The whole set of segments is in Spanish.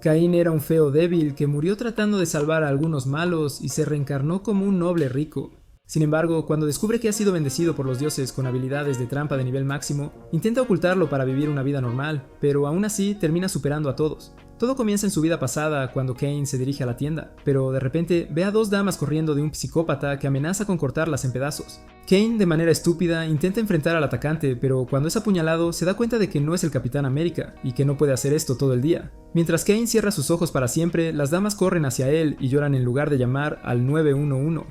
Caín era un feo débil que murió tratando de salvar a algunos malos y se reencarnó como un noble rico. Sin embargo, cuando descubre que ha sido bendecido por los dioses con habilidades de trampa de nivel máximo, intenta ocultarlo para vivir una vida normal, pero aún así termina superando a todos. Todo comienza en su vida pasada cuando Cain se dirige a la tienda, pero de repente ve a dos damas corriendo de un psicópata que amenaza con cortarlas en pedazos. Cain, de manera estúpida, intenta enfrentar al atacante, pero cuando es apuñalado se da cuenta de que no es el Capitán América y que no puede hacer esto todo el día. Mientras Cain cierra sus ojos para siempre, las damas corren hacia él y lloran en lugar de llamar al 911.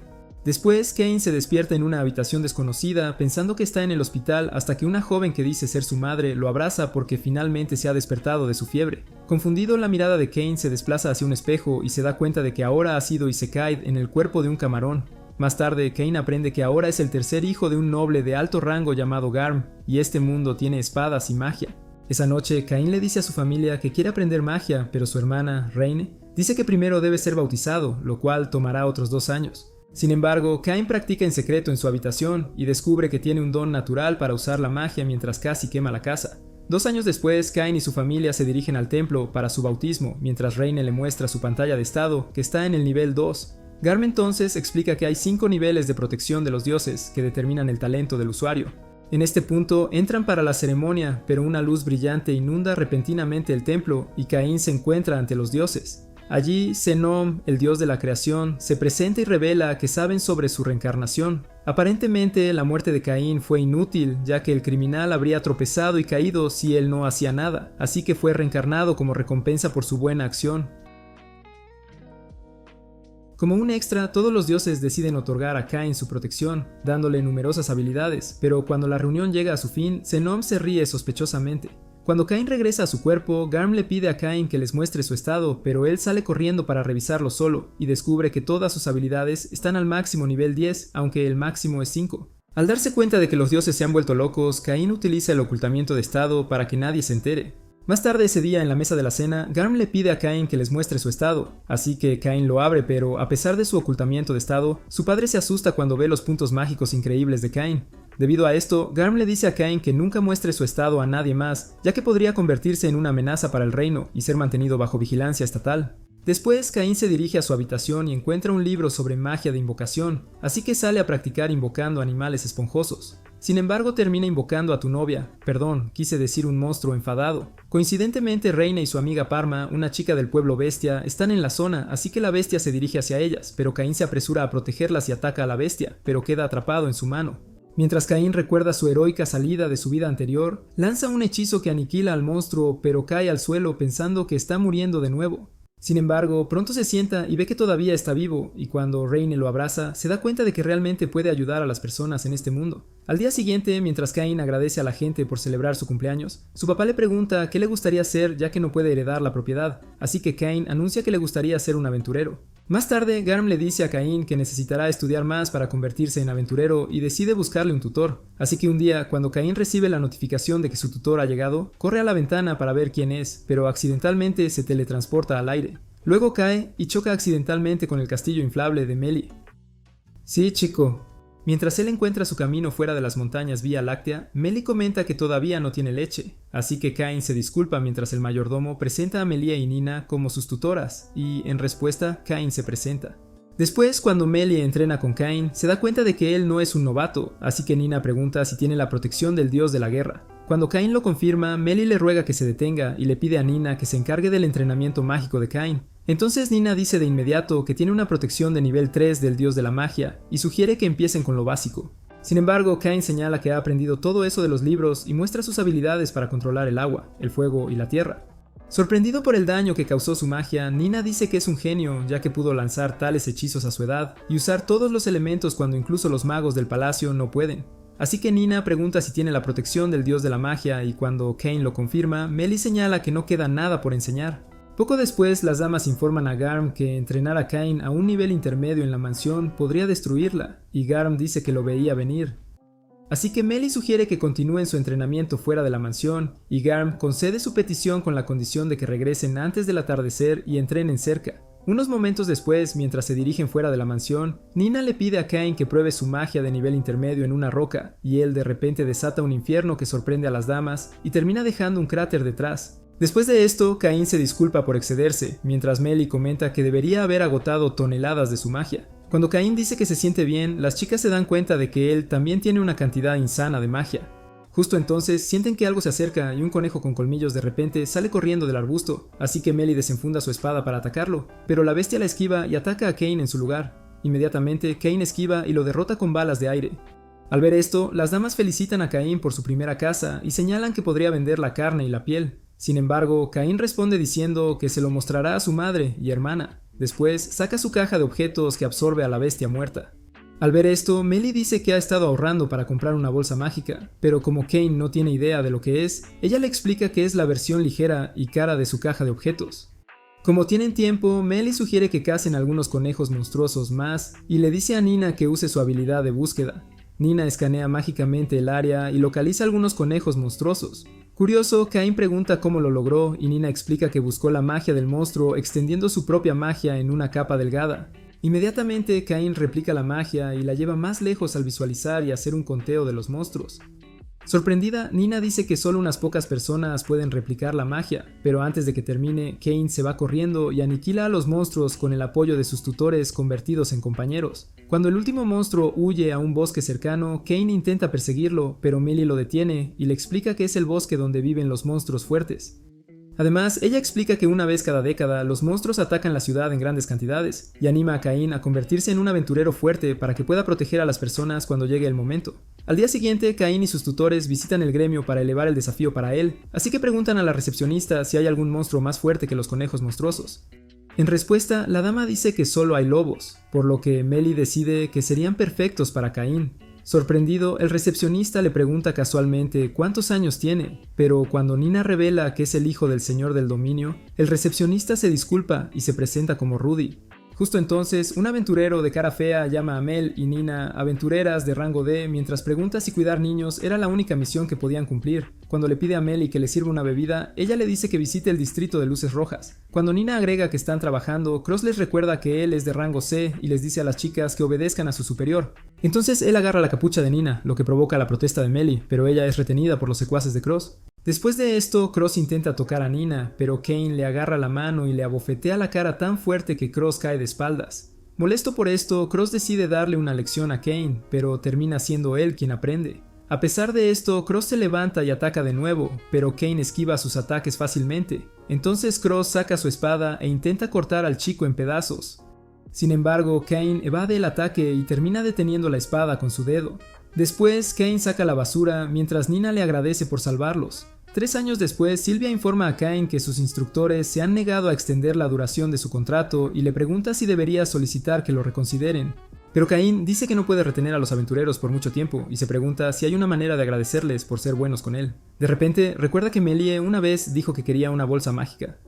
Después, Cain se despierta en una habitación desconocida pensando que está en el hospital hasta que una joven que dice ser su madre lo abraza porque finalmente se ha despertado de su fiebre. Confundido, la mirada de Cain se desplaza hacia un espejo y se da cuenta de que ahora ha sido isekai'd en el cuerpo de un camarón. Más tarde, Cain aprende que ahora es el tercer hijo de un noble de alto rango llamado Garm, y este mundo tiene espadas y magia. Esa noche, Cain le dice a su familia que quiere aprender magia, pero su hermana, Reine, dice que primero debe ser bautizado, lo cual tomará otros 2 años. Sin embargo, Cain practica en secreto en su habitación y descubre que tiene un don natural para usar la magia mientras casi quema la casa. 2 años después, Cain y su familia se dirigen al templo para su bautismo, mientras Reine le muestra su pantalla de estado, que está en el nivel 2. Garm entonces explica que hay 5 niveles de protección de los dioses que determinan el talento del usuario. En este punto entran para la ceremonia, pero una luz brillante inunda repentinamente el templo y Cain se encuentra ante los dioses. Allí, Zenom, el dios de la creación, se presenta y revela que saben sobre su reencarnación. Aparentemente, la muerte de Caín fue inútil, ya que el criminal habría tropezado y caído si él no hacía nada, así que fue reencarnado como recompensa por su buena acción. Como un extra, todos los dioses deciden otorgar a Cain su protección, dándole numerosas habilidades, pero cuando la reunión llega a su fin, Zenom se ríe sospechosamente. Cuando Cain regresa a su cuerpo, Garm le pide a Cain que les muestre su estado, pero él sale corriendo para revisarlo solo, y descubre que todas sus habilidades están al máximo nivel 10, aunque el máximo es 5. Al darse cuenta de que los dioses se han vuelto locos, Cain utiliza el ocultamiento de estado para que nadie se entere. Más tarde ese día en la mesa de la cena, Garm le pide a Cain que les muestre su estado, así que Cain lo abre, pero a pesar de su ocultamiento de estado, su padre se asusta cuando ve los puntos mágicos increíbles de Cain. Debido a esto, Garm le dice a Cain que nunca muestre su estado a nadie más, ya que podría convertirse en una amenaza para el reino y ser mantenido bajo vigilancia estatal. Después, Cain se dirige a su habitación y encuentra un libro sobre magia de invocación, así que sale a practicar invocando animales esponjosos. Sin embargo, termina invocando a tu novia, quise decir un monstruo enfadado. Coincidentemente, Reina y su amiga Parma, una chica del pueblo bestia, están en la zona, así que la bestia se dirige hacia ellas, pero Cain se apresura a protegerlas y ataca a la bestia, pero queda atrapado en su mano. Mientras Cain recuerda su heroica salida de su vida anterior, lanza un hechizo que aniquila al monstruo, pero cae al suelo pensando que está muriendo de nuevo. Sin embargo, pronto se sienta y ve que todavía está vivo, y cuando Reine lo abraza, se da cuenta de que realmente puede ayudar a las personas en este mundo. Al día siguiente, mientras Cain agradece a la gente por celebrar su cumpleaños, su papá le pregunta qué le gustaría hacer ya que no puede heredar la propiedad, así que Cain anuncia que le gustaría ser un aventurero. Más tarde, Garm le dice a Cain que necesitará estudiar más para convertirse en aventurero y decide buscarle un tutor. Así que un día, cuando Cain recibe la notificación de que su tutor ha llegado, corre a la ventana para ver quién es, pero accidentalmente se teletransporta al aire. Luego cae y choca accidentalmente con el castillo inflable de Melie. Sí, chico. Mientras él encuentra su camino fuera de las montañas Vía Láctea, Melie comenta que todavía no tiene leche, así que Cain se disculpa mientras el mayordomo presenta a Melie y Nina como sus tutoras, y en respuesta, Cain se presenta. Después, cuando Melie entrena con Cain, se da cuenta de que él no es un novato, así que Nina pregunta si tiene la protección del dios de la guerra. Cuando Cain lo confirma, Melie le ruega que se detenga y le pide a Nina que se encargue del entrenamiento mágico de Cain. Entonces Nina dice de inmediato que tiene una protección de nivel 3 del dios de la magia y sugiere que empiecen con lo básico. Sin embargo, Cain señala que ha aprendido todo eso de los libros y muestra sus habilidades para controlar el agua, el fuego y la tierra. Sorprendido por el daño que causó su magia, Nina dice que es un genio ya que pudo lanzar tales hechizos a su edad y usar todos los elementos cuando incluso los magos del palacio no pueden. Así que Nina pregunta si tiene la protección del dios de la magia y cuando Cain lo confirma, Melie señala que no queda nada por enseñar. Poco después, las damas informan a Garm que entrenar a Cain a un nivel intermedio en la mansión podría destruirla, y Garm dice que lo veía venir. Así que Melie sugiere que continúen su entrenamiento fuera de la mansión, y Garm concede su petición con la condición de que regresen antes del atardecer y entrenen cerca. Unos momentos después, mientras se dirigen fuera de la mansión, Nina le pide a Cain que pruebe su magia de nivel intermedio en una roca, y él de repente desata un infierno que sorprende a las damas y termina dejando un cráter detrás. Después de esto, Cain se disculpa por excederse, mientras Melly comenta que debería haber agotado toneladas de su magia. Cuando Cain dice que se siente bien, las chicas se dan cuenta de que él también tiene una cantidad insana de magia. Justo entonces sienten que algo se acerca y un conejo con colmillos de repente sale corriendo del arbusto, así que Melly desenfunda su espada para atacarlo, pero la bestia la esquiva y ataca a Cain en su lugar. Inmediatamente, Cain esquiva y lo derrota con balas de aire. Al ver esto, las damas felicitan a Cain por su primera caza y señalan que podría vender la carne y la piel. Sin embargo, Cain responde diciendo que se lo mostrará a su madre y hermana. Después, saca su caja de objetos que absorbe a la bestia muerta. Al ver esto, Melly dice que ha estado ahorrando para comprar una bolsa mágica, pero como Cain no tiene idea de lo que es, ella le explica que es la versión ligera y cara de su caja de objetos. Como tienen tiempo, Melly sugiere que cacen algunos conejos monstruosos más y le dice a Nina que use su habilidad de búsqueda. Nina escanea mágicamente el área y localiza algunos conejos monstruosos. Curioso, Cain pregunta cómo lo logró y Nina explica que buscó la magia del monstruo extendiendo su propia magia en una capa delgada. Inmediatamente, Cain replica la magia y la lleva más lejos al visualizar y hacer un conteo de los monstruos. Sorprendida, Nina dice que solo unas pocas personas pueden replicar la magia, pero antes de que termine, Cain se va corriendo y aniquila a los monstruos con el apoyo de sus tutores convertidos en compañeros. Cuando el último monstruo huye a un bosque cercano, Cain intenta perseguirlo, pero Melly lo detiene y le explica que es el bosque donde viven los monstruos fuertes. Además, ella explica que una vez cada década los monstruos atacan la ciudad en grandes cantidades y anima a Cain a convertirse en un aventurero fuerte para que pueda proteger a las personas cuando llegue el momento. Al día siguiente, Cain y sus tutores visitan el gremio para elevar el desafío para él, así que preguntan a la recepcionista si hay algún monstruo más fuerte que los conejos monstruosos. En respuesta, la dama dice que solo hay lobos, por lo que Melly decide que serían perfectos para Cain. Sorprendido, el recepcionista le pregunta casualmente cuántos años tiene, pero cuando Nina revela que es el hijo del señor del dominio, el recepcionista se disculpa y se presenta como Rudy. Justo entonces, un aventurero de cara fea llama a Mel y Nina aventureras de rango D mientras pregunta si cuidar niños era la única misión que podían cumplir. Cuando le pide a Mel que le sirva una bebida, ella le dice que visite el distrito de luces rojas. Cuando Nina agrega que están trabajando, Cross les recuerda que él es de rango C y les dice a las chicas que obedezcan a su superior. Entonces él agarra la capucha de Nina, lo que provoca la protesta de Melly, pero ella es retenida por los secuaces de Cross. Después de esto, Cross intenta tocar a Nina, pero Cain le agarra la mano y le abofetea la cara tan fuerte que Cross cae de espaldas. Molesto por esto, Cross decide darle una lección a Cain, pero termina siendo él quien aprende. A pesar de esto, Cross se levanta y ataca de nuevo, pero Cain esquiva sus ataques fácilmente. Entonces Cross saca su espada e intenta cortar al chico en pedazos. Sin embargo, Cain evade el ataque y termina deteniendo la espada con su dedo. Después, Cain saca la basura mientras Nina le agradece por salvarlos. 3 años después, Sylvia informa a Cain que sus instructores se han negado a extender la duración de su contrato y le pregunta si debería solicitar que lo reconsideren. Pero Cain dice que no puede retener a los aventureros por mucho tiempo y se pregunta si hay una manera de agradecerles por ser buenos con él. De repente, recuerda que Melly una vez dijo que quería una bolsa mágica.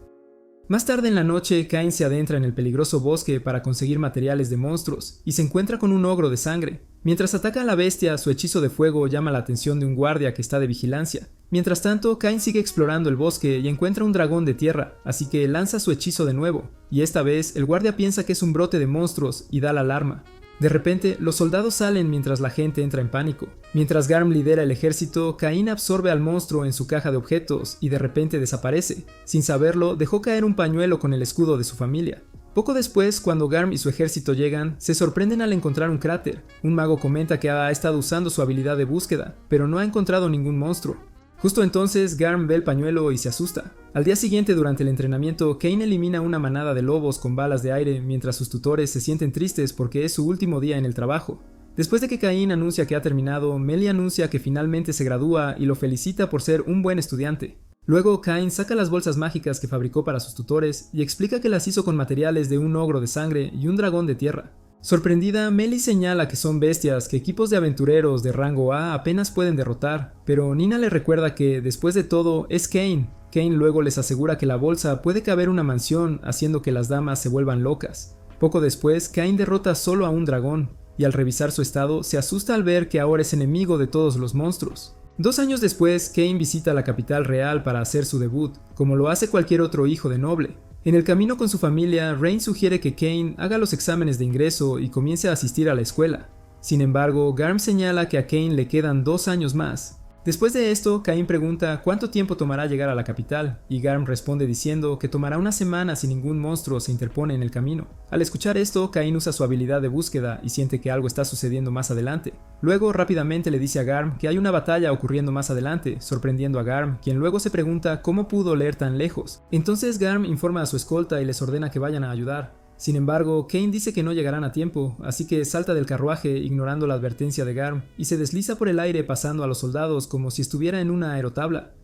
Más tarde en la noche, Cain se adentra en el peligroso bosque para conseguir materiales de monstruos y se encuentra con un ogro de sangre. Mientras ataca a la bestia, su hechizo de fuego llama la atención de un guardia que está de vigilancia. Mientras tanto, Cain sigue explorando el bosque y encuentra un dragón de tierra, así que lanza su hechizo de nuevo, y esta vez el guardia piensa que es un brote de monstruos y da la alarma. De repente, los soldados salen mientras la gente entra en pánico. Mientras Garm lidera el ejército, Cain absorbe al monstruo en su caja de objetos y de repente desaparece. Sin saberlo, dejó caer un pañuelo con el escudo de su familia. Poco después, cuando Garm y su ejército llegan, se sorprenden al encontrar un cráter. Un mago comenta que ha estado usando su habilidad de búsqueda, pero no ha encontrado ningún monstruo. Justo entonces, Garm ve el pañuelo y se asusta. Al día siguiente, durante el entrenamiento, Cain elimina una manada de lobos con balas de aire mientras sus tutores se sienten tristes porque es su último día en el trabajo. Después de que Cain anuncia que ha terminado, Melly anuncia que finalmente se gradúa y lo felicita por ser un buen estudiante. Luego, Cain saca las bolsas mágicas que fabricó para sus tutores y explica que las hizo con materiales de un ogro de sangre y un dragón de tierra. Sorprendida, Melly señala que son bestias que equipos de aventureros de rango A apenas pueden derrotar, pero Nina le recuerda que, después de todo, es Cain. Cain luego les asegura que la bolsa puede caber una mansión, haciendo que las damas se vuelvan locas. Poco después, Cain derrota solo a un dragón, y al revisar su estado, se asusta al ver que ahora es enemigo de todos los monstruos. 2 años después, Cain visita la capital real para hacer su debut, como lo hace cualquier otro hijo de noble. En el camino con su familia, Rain sugiere que Cain haga los exámenes de ingreso y comience a asistir a la escuela. Sin embargo, Garm señala que a Cain le quedan 2 años más. Después de esto, Cain pregunta cuánto tiempo tomará llegar a la capital, y Garm responde diciendo que tomará una semana si ningún monstruo se interpone en el camino. Al escuchar esto, Cain usa su habilidad de búsqueda y siente que algo está sucediendo más adelante. Luego, rápidamente le dice a Garm que hay una batalla ocurriendo más adelante, sorprendiendo a Garm, quien luego se pregunta cómo pudo leer tan lejos. Entonces Garm informa a su escolta y les ordena que vayan a ayudar. Sin embargo, Cain dice que no llegarán a tiempo, así que salta del carruaje ignorando la advertencia de Garm y se desliza por el aire pasando a los soldados como si estuviera en una aerotabla.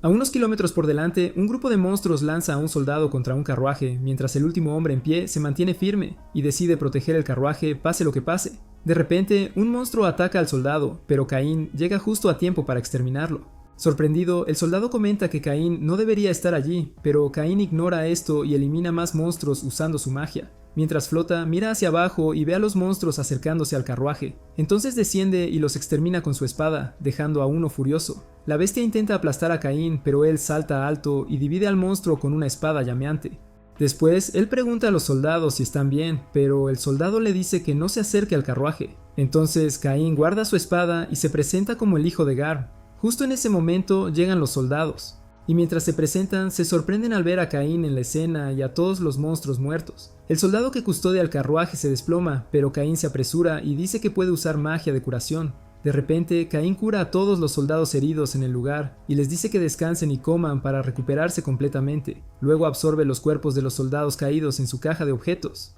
A unos kilómetros por delante, un grupo de monstruos lanza a un soldado contra un carruaje, mientras el último hombre en pie se mantiene firme y decide proteger el carruaje pase lo que pase. De repente, un monstruo ataca al soldado, pero Cain llega justo a tiempo para exterminarlo. Sorprendido, el soldado comenta que Cain no debería estar allí, pero Cain ignora esto y elimina más monstruos usando su magia. Mientras flota, mira hacia abajo y ve a los monstruos acercándose al carruaje. Entonces desciende y los extermina con su espada, dejando a uno furioso. La bestia intenta aplastar a Cain, pero él salta alto y divide al monstruo con una espada llameante. Después, él pregunta a los soldados si están bien, pero el soldado le dice que no se acerque al carruaje. Entonces Cain guarda su espada y se presenta como el hijo de Garm. Justo en ese momento llegan los soldados, y mientras se presentan se sorprenden al ver a Cain en la escena y a todos los monstruos muertos. El soldado que custodia el carruaje se desploma, pero Cain se apresura y dice que puede usar magia de curación. De repente, Cain cura a todos los soldados heridos en el lugar y les dice que descansen y coman para recuperarse completamente. Luego absorbe los cuerpos de los soldados caídos en su caja de objetos.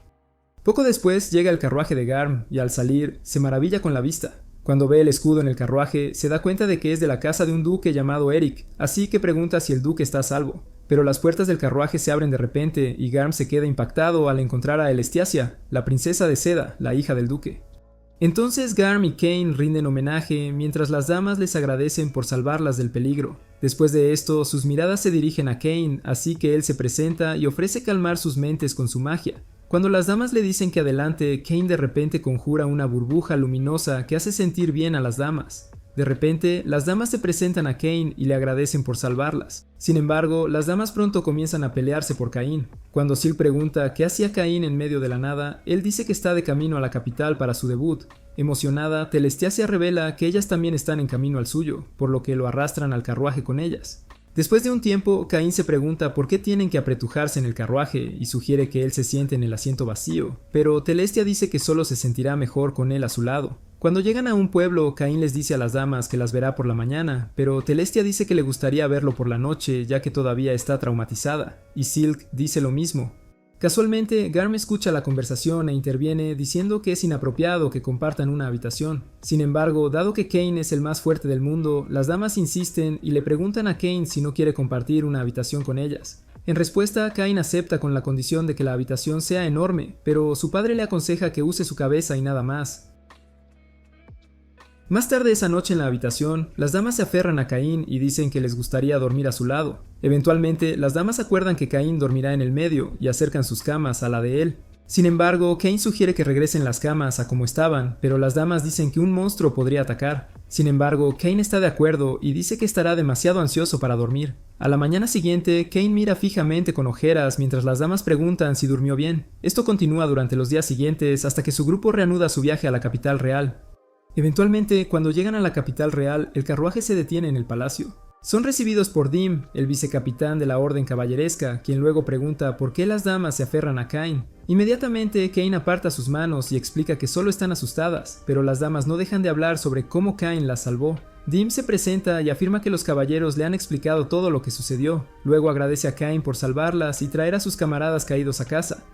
Poco después llega el carruaje de Garm y al salir se maravilla con la vista. Cuando ve el escudo en el carruaje, se da cuenta de que es de la casa de un duque llamado Eric, así que pregunta si el duque está a salvo. Pero las puertas del carruaje se abren de repente y Garm se queda impactado al encontrar a Elestiacia, la princesa de seda, la hija del duque. Entonces Garm y Cain rinden homenaje mientras las damas les agradecen por salvarlas del peligro. Después de esto, sus miradas se dirigen a Cain, así que él se presenta y ofrece calmar sus mentes con su magia. Cuando las damas le dicen que adelante, Cain de repente conjura una burbuja luminosa que hace sentir bien a las damas. De repente, las damas se presentan a Cain y le agradecen por salvarlas. Sin embargo, las damas pronto comienzan a pelearse por Cain. Cuando Sil pregunta qué hacía Cain en medio de la nada, él dice que está de camino a la capital para su debut. Emocionada, Telestiacia revela que ellas también están en camino al suyo, por lo que lo arrastran al carruaje con ellas. Después de un tiempo, Cain se pregunta por qué tienen que apretujarse en el carruaje y sugiere que él se siente en el asiento vacío, pero Telestia dice que solo se sentirá mejor con él a su lado. Cuando llegan a un pueblo, Cain les dice a las damas que las verá por la mañana, pero Telestia dice que le gustaría verlo por la noche ya que todavía está traumatizada, y Silk dice lo mismo. Casualmente, Garm escucha la conversación e interviene diciendo que es inapropiado que compartan una habitación. Sin embargo, dado que Cain es el más fuerte del mundo, las damas insisten y le preguntan a Cain si no quiere compartir una habitación con ellas. En respuesta, Cain acepta con la condición de que la habitación sea enorme, pero su padre le aconseja que use su cabeza y nada más. Más tarde esa noche en la habitación, las damas se aferran a Cain y dicen que les gustaría dormir a su lado. Eventualmente, las damas acuerdan que Cain dormirá en el medio y acercan sus camas a la de él. Sin embargo, Cain sugiere que regresen las camas a como estaban, pero las damas dicen que un monstruo podría atacar. Sin embargo, Cain está de acuerdo y dice que estará demasiado ansioso para dormir. A la mañana siguiente, Cain mira fijamente con ojeras mientras las damas preguntan si durmió bien. Esto continúa durante los días siguientes hasta que su grupo reanuda su viaje a la capital real. Eventualmente, cuando llegan a la capital real, el carruaje se detiene en el palacio. Son recibidos por Dim, el vicecapitán de la orden caballeresca, quien luego pregunta por qué las damas se aferran a Cain. Inmediatamente, Cain aparta sus manos y explica que solo están asustadas, pero las damas no dejan de hablar sobre cómo Cain las salvó. Dim se presenta y afirma que los caballeros le han explicado todo lo que sucedió. Luego agradece a Cain por salvarlas y traer a sus camaradas caídos a casa.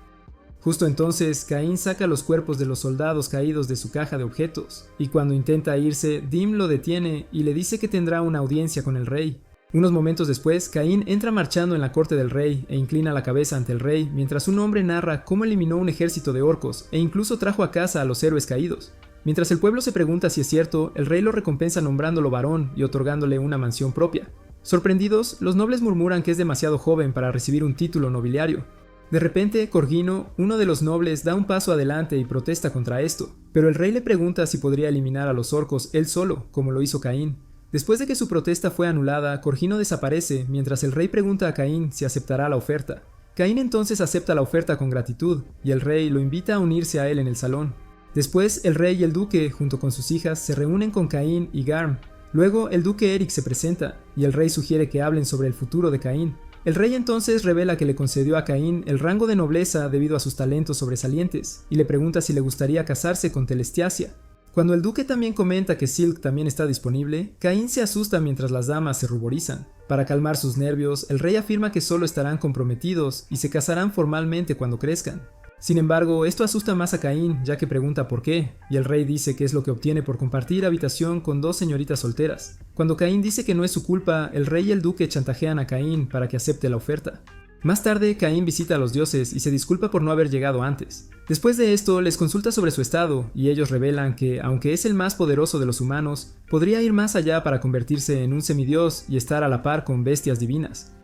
Justo entonces, Cain saca los cuerpos de los soldados caídos de su caja de objetos, y cuando intenta irse, Dim lo detiene y le dice que tendrá una audiencia con el rey. Unos momentos después, Cain entra marchando en la corte del rey e inclina la cabeza ante el rey, mientras un hombre narra cómo eliminó un ejército de orcos e incluso trajo a casa a los héroes caídos. Mientras el pueblo se pregunta si es cierto, el rey lo recompensa nombrándolo varón y otorgándole una mansión propia. Sorprendidos, los nobles murmuran que es demasiado joven para recibir un título nobiliario. De repente, Corgino, uno de los nobles, da un paso adelante y protesta contra esto, pero el rey le pregunta si podría eliminar a los orcos él solo, como lo hizo Cain. Después de que su protesta fue anulada, Corgino desaparece, mientras el rey pregunta a Cain si aceptará la oferta. Cain entonces acepta la oferta con gratitud, y el rey lo invita a unirse a él en el salón. Después, el rey y el duque, junto con sus hijas, se reúnen con Cain y Garm. Luego, el duque Eric se presenta, y el rey sugiere que hablen sobre el futuro de Caín. El rey entonces revela que le concedió a Caín el rango de nobleza debido a sus talentos sobresalientes, y le pregunta si le gustaría casarse con Telestiacia. Cuando el duque también comenta que Silk también está disponible, Caín se asusta mientras las damas se ruborizan. Para calmar sus nervios, el rey afirma que solo estarán comprometidos y se casarán formalmente cuando crezcan. Sin embargo, esto asusta más a Caín, ya que pregunta por qué, y el rey dice que es lo que obtiene por compartir habitación con dos señoritas solteras. Cuando Caín dice que no es su culpa, el rey y el duque chantajean a Caín para que acepte la oferta. Más tarde, Caín visita a los dioses y se disculpa por no haber llegado antes. Después de esto, les consulta sobre su estado, y ellos revelan que, aunque es el más poderoso de los humanos, podría ir más allá para convertirse en un semidios y estar a la par con bestias divinas.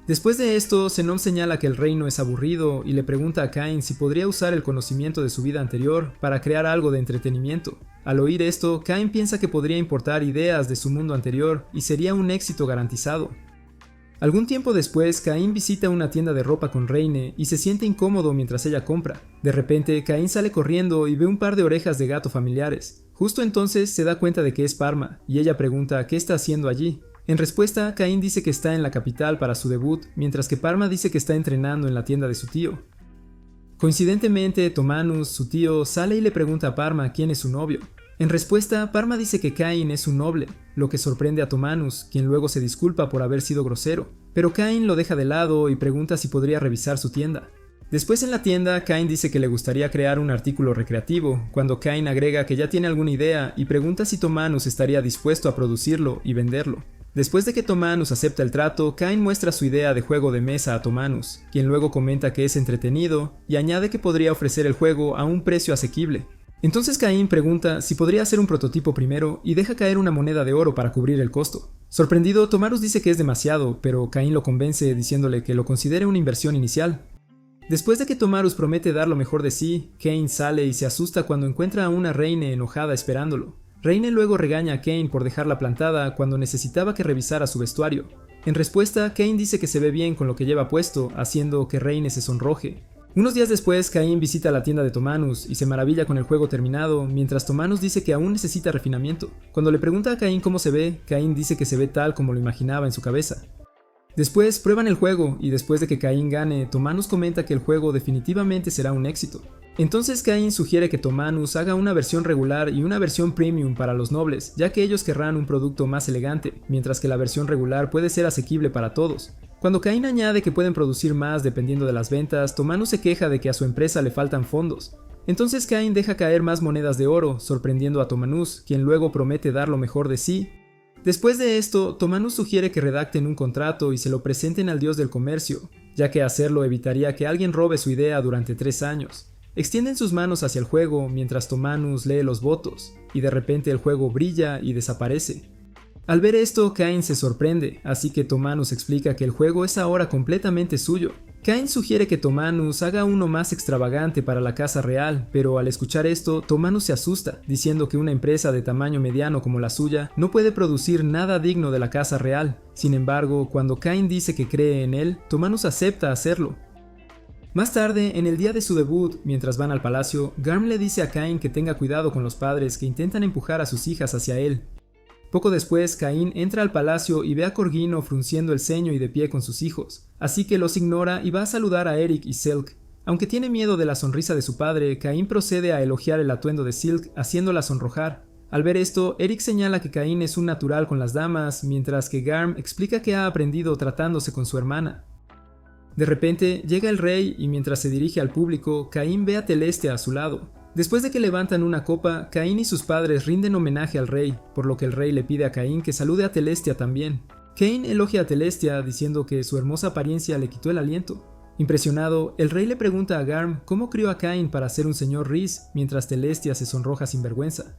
Después de esto, Zenon señala que el reino es aburrido y le pregunta a Caín si podría usar el conocimiento de su vida anterior para crear algo de entretenimiento. Al oír esto, Caín piensa que podría importar ideas de su mundo anterior y sería un éxito garantizado. Algún tiempo después, Caín visita una tienda de ropa con Reine y se siente incómodo mientras ella compra. De repente, Caín sale corriendo y ve un par de orejas de gato familiares. Justo entonces se da cuenta de que es Parma, y ella pregunta qué está haciendo allí. En respuesta, Caín dice que está en la capital para su debut, mientras que Parma dice que está entrenando en la tienda de su tío. Coincidentemente, Tomanus, su tío, sale y le pregunta a Parma quién es su novio. En respuesta, Parma dice que Caín es un noble, lo que sorprende a Tomanus, quien luego se disculpa por haber sido grosero. Pero Caín lo deja de lado y pregunta si podría revisar su tienda. Después en la tienda, Caín dice que le gustaría crear un artículo recreativo, cuando Caín agrega que ya tiene alguna idea y pregunta si Tomanus estaría dispuesto a producirlo y venderlo. Después de que Tomanus acepta el trato, Caín muestra su idea de juego de mesa a Tomanus, quien luego comenta que es entretenido y añade que podría ofrecer el juego a un precio asequible. Entonces Caín pregunta si podría hacer un prototipo primero y deja caer una moneda de oro para cubrir el costo. Sorprendido, Tomanus dice que es demasiado, pero Caín lo convence diciéndole que lo considere una inversión inicial. Después de que Tomanus promete dar lo mejor de sí, Caín sale y se asusta cuando encuentra a una Reine enojada esperándolo. Reine luego regaña a Caín por dejarla plantada cuando necesitaba que revisara su vestuario. En respuesta, Caín dice que se ve bien con lo que lleva puesto, haciendo que Reine se sonroje. Unos días después, Caín visita la tienda de Tomanus y se maravilla con el juego terminado, mientras Tomanus dice que aún necesita refinamiento. Cuando le pregunta a Caín cómo se ve, Caín dice que se ve tal como lo imaginaba en su cabeza. Después prueban el juego y después de que Caín gane, Tomanus comenta que el juego definitivamente será un éxito. Entonces Caín sugiere que Tomanus haga una versión regular y una versión premium para los nobles, ya que ellos querrán un producto más elegante, mientras que la versión regular puede ser asequible para todos. Cuando Caín añade que pueden producir más dependiendo de las ventas, Tomanus se queja de que a su empresa le faltan fondos. Entonces Caín deja caer más monedas de oro, sorprendiendo a Tomanus, quien luego promete dar lo mejor de sí. Después de esto, Tomanus sugiere que redacten un contrato y se lo presenten al dios del comercio, ya que hacerlo evitaría que alguien robe su idea durante 3 años. Extienden sus manos hacia el juego mientras Tomanus lee los votos, y de repente el juego brilla y desaparece. Al ver esto, Caín se sorprende, así que Tomanus explica que el juego es ahora completamente suyo. Caín sugiere que Tomanus haga uno más extravagante para la casa real, pero al escuchar esto, Tomanus se asusta, diciendo que una empresa de tamaño mediano como la suya no puede producir nada digno de la casa real. Sin embargo, cuando Caín dice que cree en él, Tomanus acepta hacerlo. Más tarde, en el día de su debut, mientras van al palacio, Garm le dice a Caín que tenga cuidado con los padres que intentan empujar a sus hijas hacia él. Poco después, Caín entra al palacio y ve a Corgino frunciendo el ceño y de pie con sus hijos, así que los ignora y va a saludar a Eric y Silk. Aunque tiene miedo de la sonrisa de su padre, Caín procede a elogiar el atuendo de Silk, haciéndola sonrojar. Al ver esto, Eric señala que Caín es un natural con las damas, mientras que Garm explica que ha aprendido tratándose con su hermana. De repente, llega el rey y mientras se dirige al público, Caín ve a Telestia a su lado. Después de que levantan una copa, Caín y sus padres rinden homenaje al rey, por lo que el rey le pide a Caín que salude a Telestia también. Caín elogia a Telestia diciendo que su hermosa apariencia le quitó el aliento. Impresionado, el rey le pregunta a Garm cómo crió a Caín para ser un señor Rhys, mientras Telestia se sonroja sin vergüenza.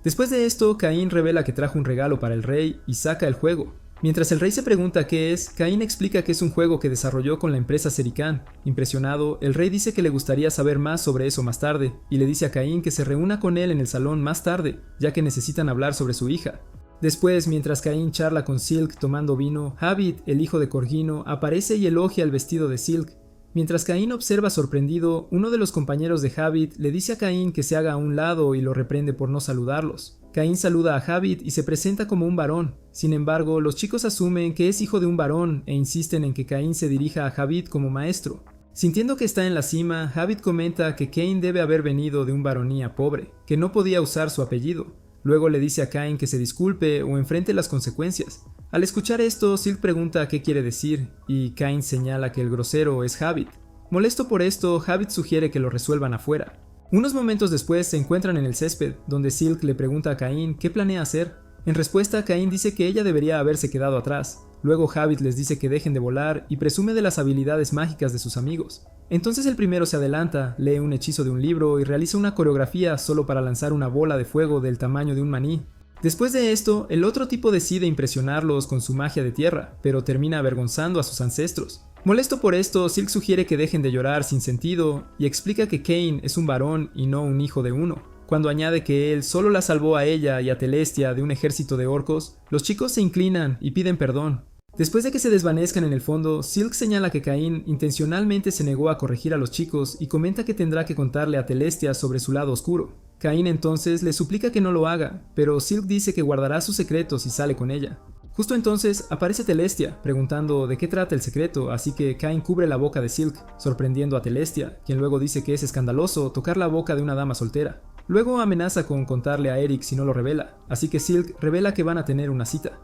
Después de esto, Caín revela que trajo un regalo para el rey y saca el juego. Mientras el rey se pregunta qué es, Caín explica que es un juego que desarrolló con la empresa Serican. Impresionado, el rey dice que le gustaría saber más sobre eso más tarde, y le dice a Caín que se reúna con él en el salón más tarde, ya que necesitan hablar sobre su hija. Después, mientras Caín charla con Silk tomando vino, Habit, el hijo de Corgino, aparece y elogia el vestido de Silk. Mientras Caín observa sorprendido, uno de los compañeros de Habit le dice a Caín que se haga a un lado y lo reprende por no saludarlos. Cain saluda a Javid y se presenta como un varón. Sin embargo, los chicos asumen que es hijo de un varón e insisten en que Cain se dirija a Javid como maestro. Sintiendo que está en la cima, Javid comenta que Cain debe haber venido de un varonía pobre, que no podía usar su apellido. Luego le dice a Cain que se disculpe o enfrente las consecuencias. Al escuchar esto, Silk pregunta qué quiere decir, y Cain señala que el grosero es Javid. Molesto por esto, Javid sugiere que lo resuelvan afuera. Unos momentos después se encuentran en el césped, donde Silk le pregunta a Cain qué planea hacer. En respuesta, Cain dice que ella debería haberse quedado atrás. Luego Javid les dice que dejen de volar y presume de las habilidades mágicas de sus amigos. Entonces el primero se adelanta, lee un hechizo de un libro y realiza una coreografía solo para lanzar una bola de fuego del tamaño de un maní. Después de esto, el otro tipo decide impresionarlos con su magia de tierra, pero termina avergonzando a sus ancestros. Molesto por esto, Silk sugiere que dejen de llorar sin sentido y explica que Cain es un varón y no un hijo de uno. Cuando añade que él solo la salvó a ella y a Telestia de un ejército de orcos, los chicos se inclinan y piden perdón. Después de que se desvanezcan en el fondo, Silk señala que Cain intencionalmente se negó a corregir a los chicos y comenta que tendrá que contarle a Telestia sobre su lado oscuro. Cain entonces le suplica que no lo haga, pero Silk dice que guardará sus secretos y sale con ella. Justo entonces aparece Telestia, preguntando de qué trata el secreto, así que Cain cubre la boca de Silk, sorprendiendo a Telestia, quien luego dice que es escandaloso tocar la boca de una dama soltera. Luego amenaza con contarle a Eric si no lo revela, así que Silk revela que van a tener una cita.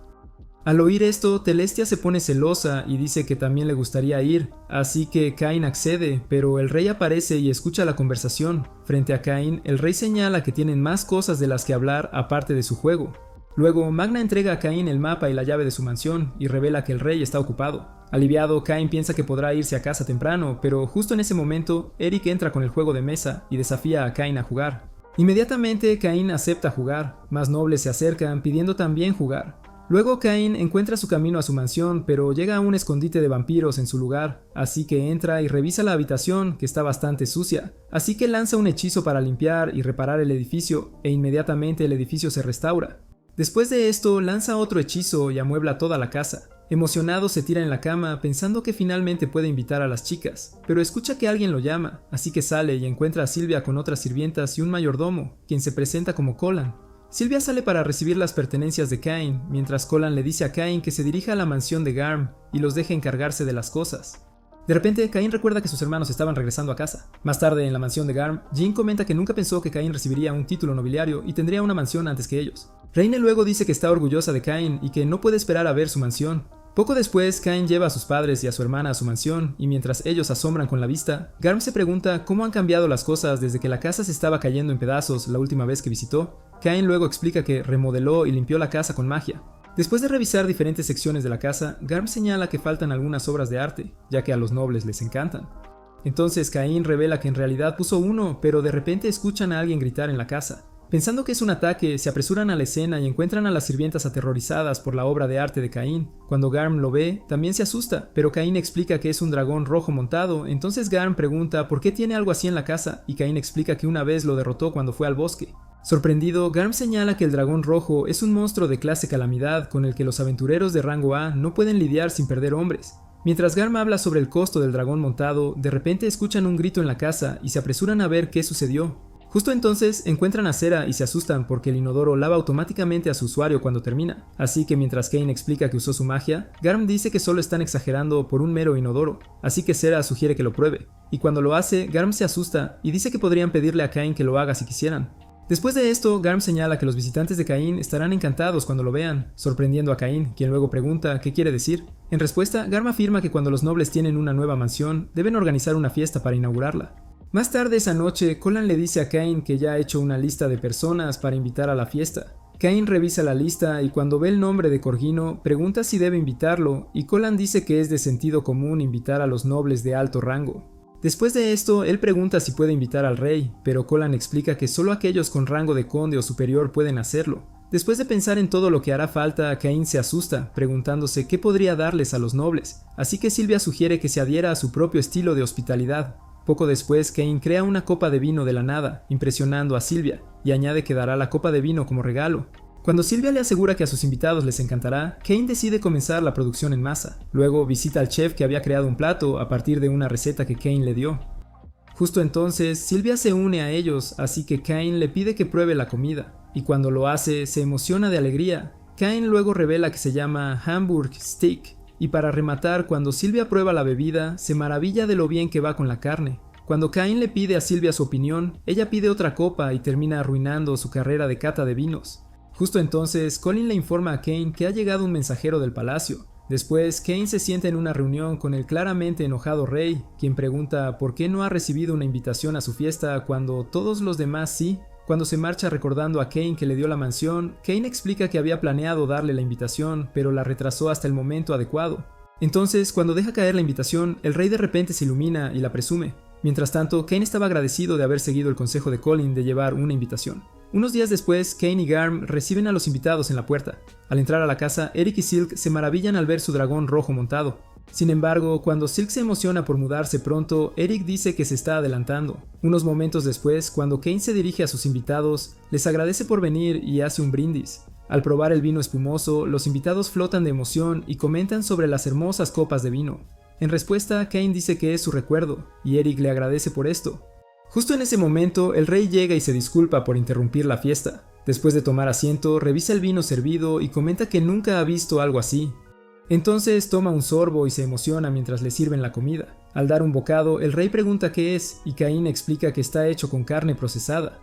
Al oír esto, Telestia se pone celosa y dice que también le gustaría ir, así que Cain accede, pero el rey aparece y escucha la conversación. Frente a Cain, el rey señala que tienen más cosas de las que hablar aparte de su juego. Luego, Magna entrega a Cain el mapa y la llave de su mansión y revela que el rey está ocupado. Aliviado, Cain piensa que podrá irse a casa temprano, pero justo en ese momento, Eric entra con el juego de mesa y desafía a Cain a jugar. Inmediatamente, Cain acepta jugar, más nobles se acercan pidiendo también jugar. Luego Cain encuentra su camino a su mansión, pero llega a un escondite de vampiros en su lugar, así que entra y revisa la habitación, que está bastante sucia, así que lanza un hechizo para limpiar y reparar el edificio, e inmediatamente el edificio se restaura. Después de esto, lanza otro hechizo y amuebla toda la casa. Emocionado se tira en la cama pensando que finalmente puede invitar a las chicas, pero escucha que alguien lo llama, así que sale y encuentra a Sylvia con otras sirvientas y un mayordomo, quien se presenta como Colan. Sylvia sale para recibir las pertenencias de Cain, mientras Colan le dice a Cain que se dirija a la mansión de Garm y los deje encargarse de las cosas. De repente, Cain recuerda que sus hermanos estaban regresando a casa. Más tarde, en la mansión de Garm, Jean comenta que nunca pensó que Cain recibiría un título nobiliario y tendría una mansión antes que ellos. Reine luego dice que está orgullosa de Cain y que no puede esperar a ver su mansión. Poco después, Cain lleva a sus padres y a su hermana a su mansión, y mientras ellos asombran con la vista, Garm se pregunta cómo han cambiado las cosas desde que la casa se estaba cayendo en pedazos la última vez que visitó. Cain luego explica que remodeló y limpió la casa con magia. Después de revisar diferentes secciones de la casa, Garm señala que faltan algunas obras de arte, ya que a los nobles les encantan. Entonces Cain revela que en realidad puso uno, pero de repente escuchan a alguien gritar en la casa. Pensando que es un ataque, se apresuran a la escena y encuentran a las sirvientas aterrorizadas por la obra de arte de Cain. Cuando Garm lo ve, también se asusta, pero Cain explica que es un dragón rojo montado, entonces Garm pregunta por qué tiene algo así en la casa, y Cain explica que una vez lo derrotó cuando fue al bosque. Sorprendido, Garm señala que el dragón rojo es un monstruo de clase calamidad con el que los aventureros de rango A no pueden lidiar sin perder hombres. Mientras Garm habla sobre el costo del dragón montado, de repente escuchan un grito en la casa y se apresuran a ver qué sucedió. Justo entonces encuentran a Cera y se asustan porque el inodoro lava automáticamente a su usuario cuando termina. Así que mientras Cain explica que usó su magia, Garm dice que solo están exagerando por un mero inodoro, así que Cera sugiere que lo pruebe. Y cuando lo hace, Garm se asusta y dice que podrían pedirle a Cain que lo haga si quisieran. Después de esto, Garm señala que los visitantes de Cain estarán encantados cuando lo vean, sorprendiendo a Cain, quien luego pregunta qué quiere decir. En respuesta, Garm afirma que cuando los nobles tienen una nueva mansión, deben organizar una fiesta para inaugurarla. Más tarde esa noche, Colan le dice a Cain que ya ha hecho una lista de personas para invitar a la fiesta. Cain revisa la lista y cuando ve el nombre de Corgino, pregunta si debe invitarlo, y Colan dice que es de sentido común invitar a los nobles de alto rango. Después de esto, él pregunta si puede invitar al rey, pero Colan explica que solo aquellos con rango de conde o superior pueden hacerlo. Después de pensar en todo lo que hará falta, Cain se asusta, preguntándose qué podría darles a los nobles, así que Sylvia sugiere que se adhiera a su propio estilo de hospitalidad. Poco después, Cain crea una copa de vino de la nada, impresionando a Sylvia, y añade que dará la copa de vino como regalo. Cuando Sylvia le asegura que a sus invitados les encantará, Cain decide comenzar la producción en masa. Luego visita al chef que había creado un plato a partir de una receta que Cain le dio. Justo entonces, Sylvia se une a ellos, así que Cain le pide que pruebe la comida. y cuando lo hace se emociona de alegría. Cain luego revela que se llama Hamburg Steak, y para rematar, cuando Sylvia prueba la bebida, se maravilla de lo bien que va con la carne. Cuando Cain le pide a Sylvia su opinión, ella pide otra copa y termina arruinando su carrera de cata de vinos. Justo entonces, Colin le informa a Cain que ha llegado un mensajero del palacio. Después, Cain se sienta en una reunión con el claramente enojado rey, quien pregunta por qué no ha recibido una invitación a su fiesta cuando todos los demás sí. Cuando se marcha recordando a Cain que le dio la mansión, Cain explica que había planeado darle la invitación, pero la retrasó hasta el momento adecuado. Entonces, cuando deja caer la invitación, el rey de repente se ilumina y la presume. Mientras tanto, Cain estaba agradecido de haber seguido el consejo de Colin de llevar una invitación. Unos días después, Cain y Garm reciben a los invitados en la puerta. Al entrar a la casa, Eric y Silk se maravillan al ver su dragón rojo montado. Sin embargo, cuando Silk se emociona por mudarse pronto, Eric dice que se está adelantando. Unos momentos después, cuando Cain se dirige a sus invitados, les agradece por venir y hace un brindis. Al probar el vino espumoso, los invitados flotan de emoción y comentan sobre las hermosas copas de vino. En respuesta, Cain dice que es su recuerdo, y Eric le agradece por esto. Justo en ese momento, el rey llega y se disculpa por interrumpir la fiesta. Después de tomar asiento, revisa el vino servido y comenta que nunca ha visto algo así. Entonces toma un sorbo y se emociona mientras le sirven la comida. Al dar un bocado, el rey pregunta qué es, y Cain explica que está hecho con carne procesada.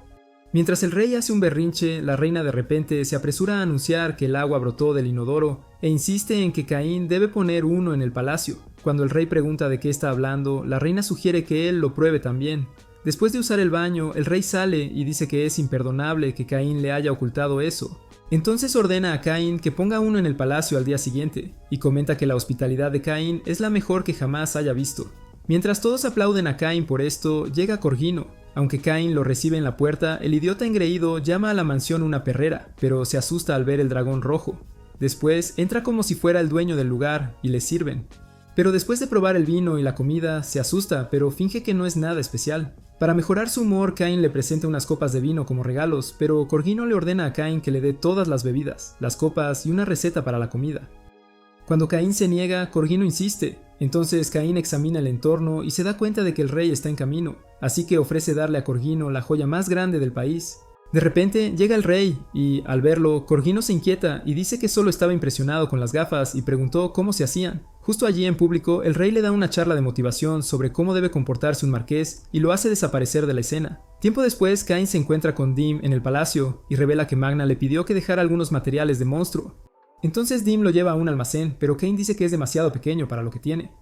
Mientras el rey hace un berrinche, la reina de repente se apresura a anunciar que el agua brotó del inodoro e insiste en que Cain debe poner uno en el palacio. Cuando el rey pregunta de qué está hablando, la reina sugiere que él lo pruebe también. Después de usar el baño, el rey sale y dice que es imperdonable que Cain le haya ocultado eso. Entonces ordena a Cain que ponga uno en el palacio al día siguiente, y comenta que la hospitalidad de Cain es la mejor que jamás haya visto. Mientras todos aplauden a Cain por esto, llega Corgino. Aunque Cain lo recibe en la puerta, el idiota engreído llama a la mansión una perrera, pero se asusta al ver el dragón rojo. Después entra como si fuera el dueño del lugar y le sirven. Pero después de probar el vino y la comida, se asusta, pero finge que no es nada especial. Para mejorar su humor, Cain le presenta unas copas de vino como regalos, pero Corgino le ordena a Cain que le dé todas las bebidas, las copas y una receta para la comida. Cuando Cain se niega, Corgino insiste. Entonces Cain examina el entorno y se da cuenta de que el rey está en camino, así que ofrece darle a Corgino la joya más grande del país. De repente llega el rey y, al verlo, Corgino se inquieta y dice que solo estaba impresionado con las gafas y preguntó cómo se hacían. Justo allí en público, el rey le da una charla de motivación sobre cómo debe comportarse un marqués y lo hace desaparecer de la escena. Tiempo después, Cain se encuentra con Dim en el palacio y revela que Magna le pidió que dejara algunos materiales de monstruo. Entonces Dim lo lleva a un almacén, pero Cain dice que es demasiado pequeño para lo que tiene.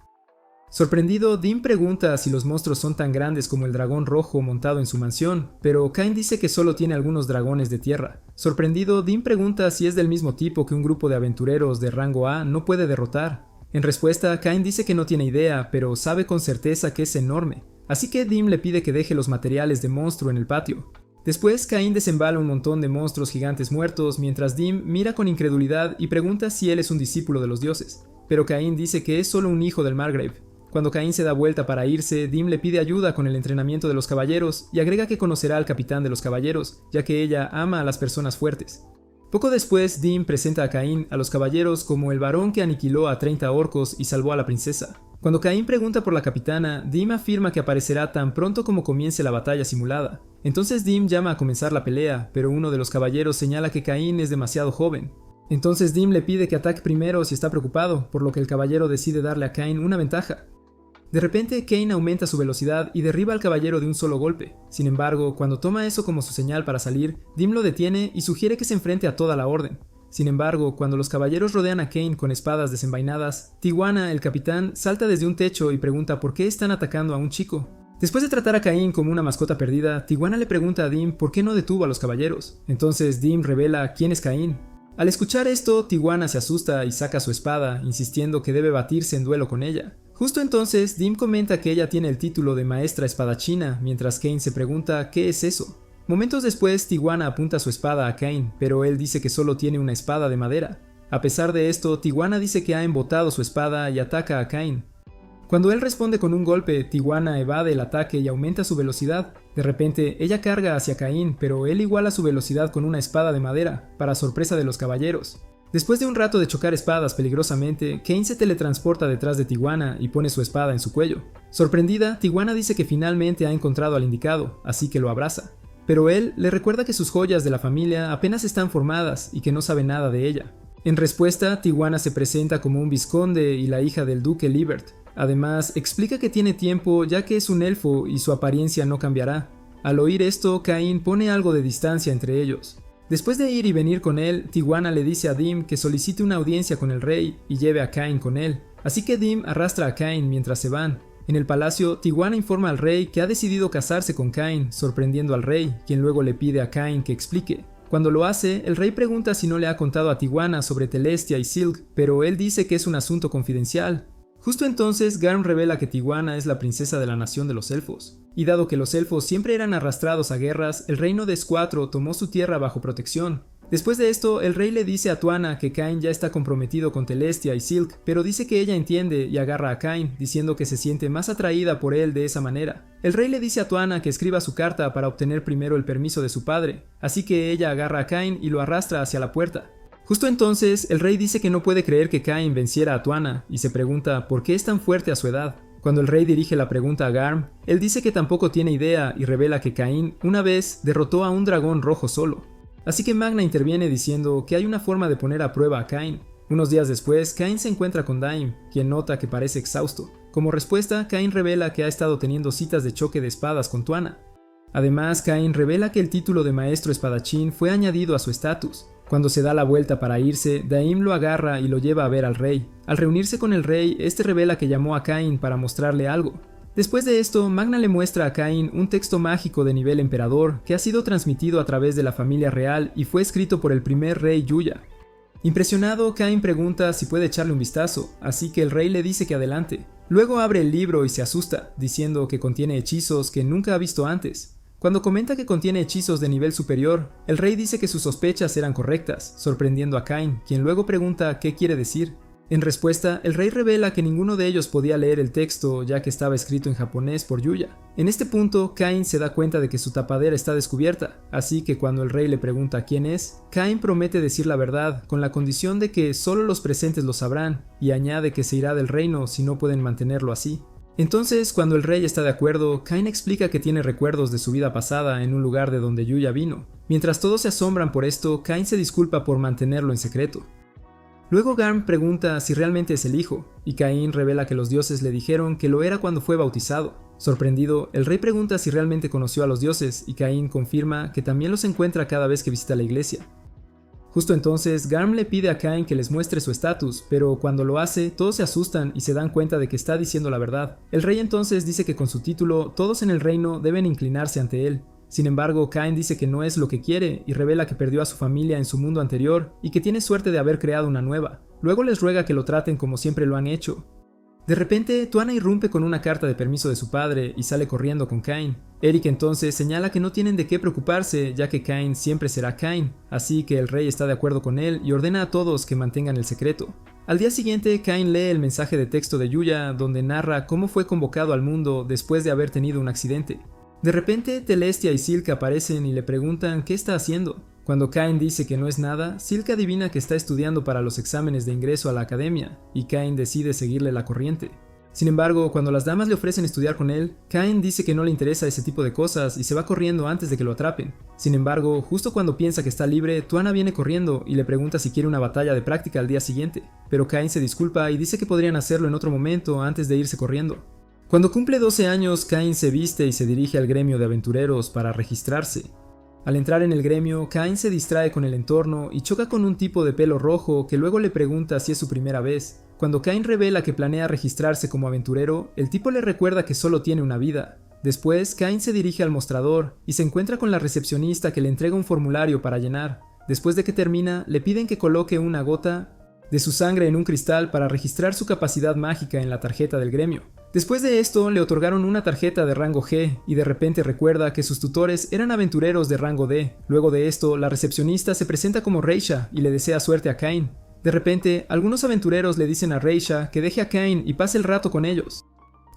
Sorprendido, Dim pregunta si los monstruos son tan grandes como el dragón rojo montado en su mansión, pero Cain dice que solo tiene algunos dragones de tierra. Sorprendido, Dim pregunta si es del mismo tipo que un grupo de aventureros de rango A no puede derrotar. En respuesta, Cain dice que no tiene idea, pero sabe con certeza que es enorme. Así que Dim le pide que deje los materiales de monstruo en el patio. Después, Cain desembala un montón de monstruos gigantes muertos, mientras Dim mira con incredulidad y pregunta si él es un discípulo de los dioses. Pero Cain dice que es solo un hijo del Margrave. Cuando Cain se da vuelta para irse, Dim le pide ayuda con el entrenamiento de los caballeros y agrega que conocerá al capitán de los caballeros, ya que ella ama a las personas fuertes. Poco después, Dim presenta a Cain a los caballeros como el varón que aniquiló a 30 orcos y salvó a la princesa. Cuando Cain pregunta por la capitana, Dim afirma que aparecerá tan pronto como comience la batalla simulada. Entonces Dim llama a comenzar la pelea, pero uno de los caballeros señala que Cain es demasiado joven. Entonces Dim le pide que ataque primero si está preocupado, por lo que el caballero decide darle a Cain una ventaja. De repente, Cain aumenta su velocidad y derriba al caballero de un solo golpe. Sin embargo, cuando toma eso como su señal para salir, Dim lo detiene y sugiere que se enfrente a toda la orden. Sin embargo, cuando los caballeros rodean a Cain con espadas desenvainadas, Tijuana, el capitán, salta desde un techo y pregunta por qué están atacando a un chico. Después de tratar a Cain como una mascota perdida, Tijuana le pregunta a Dim por qué no detuvo a los caballeros. Entonces Dim revela quién es Cain. Al escuchar esto, Tijuana se asusta y saca su espada, insistiendo que debe batirse en duelo con ella. Justo entonces, Dim comenta que ella tiene el título de maestra espadachina, mientras Cain se pregunta ¿qué es eso? Momentos después, Tijuana apunta su espada a Cain, pero él dice que solo tiene una espada de madera. A pesar de esto, Tijuana dice que ha embotado su espada y ataca a Cain. Cuando él responde con un golpe, Tijuana evade el ataque y aumenta su velocidad. De repente, ella carga hacia Cain, pero él iguala su velocidad con una espada de madera, para sorpresa de los caballeros. Después de un rato de chocar espadas peligrosamente, Cain se teletransporta detrás de Tijuana y pone su espada en su cuello. Sorprendida, Tijuana dice que finalmente ha encontrado al indicado, así que lo abraza. pero él le recuerda que sus joyas de la familia apenas están formadas y que no sabe nada de ella. En respuesta, Tijuana se presenta como un vizconde y la hija del duque Libert. Además, explica que tiene tiempo ya que es un elfo y su apariencia no cambiará. Al oír esto, Cain pone algo de distancia entre ellos. Después de ir y venir con él, Tijuana le dice a Dim que solicite una audiencia con el rey y lleve a Cain con él. Así que Dim arrastra a Cain mientras se van. En el palacio, Tijuana informa al rey que ha decidido casarse con Cain, sorprendiendo al rey, quien luego le pide a Cain que explique. Cuando lo hace, el rey pregunta si no le ha contado a Tijuana sobre Telestia y Silk, pero él dice que es un asunto confidencial. Justo entonces, Garm revela que Tijuana es la princesa de la nación de los elfos. Y dado que los elfos siempre eran arrastrados a guerras, el reino de Squatro tomó su tierra bajo protección. Después de esto, el rey le dice a Tuana que Cain ya está comprometido con Telestia y Silk, pero dice que ella entiende y agarra a Cain, diciendo que se siente más atraída por él de esa manera. El rey le dice a Tuana que escriba su carta para obtener primero el permiso de su padre, así que ella agarra a Cain y lo arrastra hacia la puerta. Justo entonces, el rey dice que no puede creer que Cain venciera a Tuana y se pregunta por qué es tan fuerte a su edad. Cuando el rey dirige la pregunta a Garm, él dice que tampoco tiene idea y revela que Cain, una vez, derrotó a un dragón rojo solo. Así que Magna interviene diciendo que hay una forma de poner a prueba a Cain. Unos días después, Cain se encuentra con Daim, quien nota que parece exhausto. Como respuesta, Cain revela que ha estado teniendo citas de choque de espadas con Tuana. Además, Cain revela que el título de maestro espadachín fue añadido a su estatus. Cuando se da la vuelta para irse, Daim lo agarra y lo lleva a ver al rey. Al reunirse con el rey, este revela que llamó a Cain para mostrarle algo. Después de esto, Magna le muestra a Cain un texto mágico de nivel emperador que ha sido transmitido a través de la familia real y fue escrito por el primer rey Yuya. Impresionado, Cain pregunta si puede echarle un vistazo, así que el rey le dice que adelante. Luego abre el libro y se asusta, diciendo que contiene hechizos que nunca ha visto antes. Cuando comenta que contiene hechizos de nivel superior, el rey dice que sus sospechas eran correctas, sorprendiendo a Cain, quien luego pregunta qué quiere decir. En respuesta, el rey revela que ninguno de ellos podía leer el texto ya que estaba escrito en japonés por Yuya. En este punto, Cain se da cuenta de que su tapadera está descubierta, así que cuando el rey le pregunta quién es, Cain promete decir la verdad con la condición de que solo los presentes lo sabrán, y añade que se irá del reino si no pueden mantenerlo así. Entonces, cuando el rey está de acuerdo, Cain explica que tiene recuerdos de su vida pasada en un lugar de donde Yuya vino. Mientras todos se asombran por esto, Cain se disculpa por mantenerlo en secreto. Luego Garm pregunta si realmente es el hijo, y Cain revela que los dioses le dijeron que lo era cuando fue bautizado. Sorprendido, el rey pregunta si realmente conoció a los dioses, y Cain confirma que también los encuentra cada vez que visita la iglesia. Justo entonces, Garm le pide a Cain que les muestre su estatus, pero cuando lo hace, todos se asustan y se dan cuenta de que está diciendo la verdad. El rey entonces dice que con su título, todos en el reino deben inclinarse ante él. Sin embargo, Cain dice que no es lo que quiere y revela que perdió a su familia en su mundo anterior y que tiene suerte de haber creado una nueva. Luego les ruega que lo traten como siempre lo han hecho. De repente, Tuana irrumpe con una carta de permiso de su padre y sale corriendo con Cain. Eric entonces señala que no tienen de qué preocuparse ya que Cain siempre será Cain, así que el rey está de acuerdo con él y ordena a todos que mantengan el secreto. Al día siguiente, Cain lee el mensaje de texto de Yuya donde narra cómo fue convocado al mundo después de haber tenido un accidente. De repente, Telestia y Silk aparecen y le preguntan qué está haciendo. Cuando Cain dice que no es nada, Silk adivina que está estudiando para los exámenes de ingreso a la academia, y Cain decide seguirle la corriente. Sin embargo, cuando las damas le ofrecen estudiar con él, Cain dice que no le interesa ese tipo de cosas y se va corriendo antes de que lo atrapen. Sin embargo, justo cuando piensa que está libre, Tuana viene corriendo y le pregunta si quiere una batalla de práctica al día siguiente, pero Cain se disculpa y dice que podrían hacerlo en otro momento antes de irse corriendo. Cuando cumple 12 años, Cain se viste y se dirige al gremio de aventureros para registrarse. Al entrar en el gremio, Cain se distrae con el entorno y choca con un tipo de pelo rojo que luego le pregunta si es su primera vez. Cuando Cain revela que planea registrarse como aventurero, el tipo le recuerda que solo tiene una vida. Después, Cain se dirige al mostrador y se encuentra con la recepcionista que le entrega un formulario para llenar. Después de que termina, le piden que coloque una gota de su sangre en un cristal para registrar su capacidad mágica en la tarjeta del gremio. Después de esto, le otorgaron una tarjeta de rango G y de repente recuerda que sus tutores eran aventureros de rango D. Luego de esto, la recepcionista se presenta como Reisha y le desea suerte a Cain. De repente, algunos aventureros le dicen a Reisha que deje a Cain y pase el rato con ellos.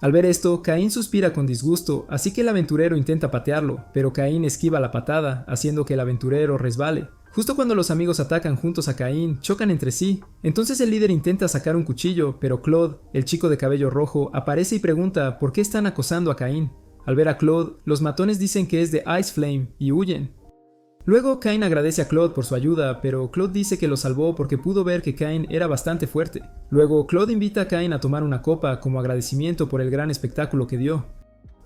Al ver esto, Cain suspira con disgusto, así que el aventurero intenta patearlo, pero Cain esquiva la patada, haciendo que el aventurero resbale. Justo cuando los amigos atacan juntos a Cain, chocan entre sí. Entonces el líder intenta sacar un cuchillo, pero Claude, el chico de cabello rojo, aparece y pregunta por qué están acosando a Cain. Al ver a Claude, los matones dicen que es de Ice Flame y huyen. Luego Kain agradece a Claude por su ayuda, pero Claude dice que lo salvó porque pudo ver que Kain era bastante fuerte. Luego Claude invita a Kain a tomar una copa como agradecimiento por el gran espectáculo que dio.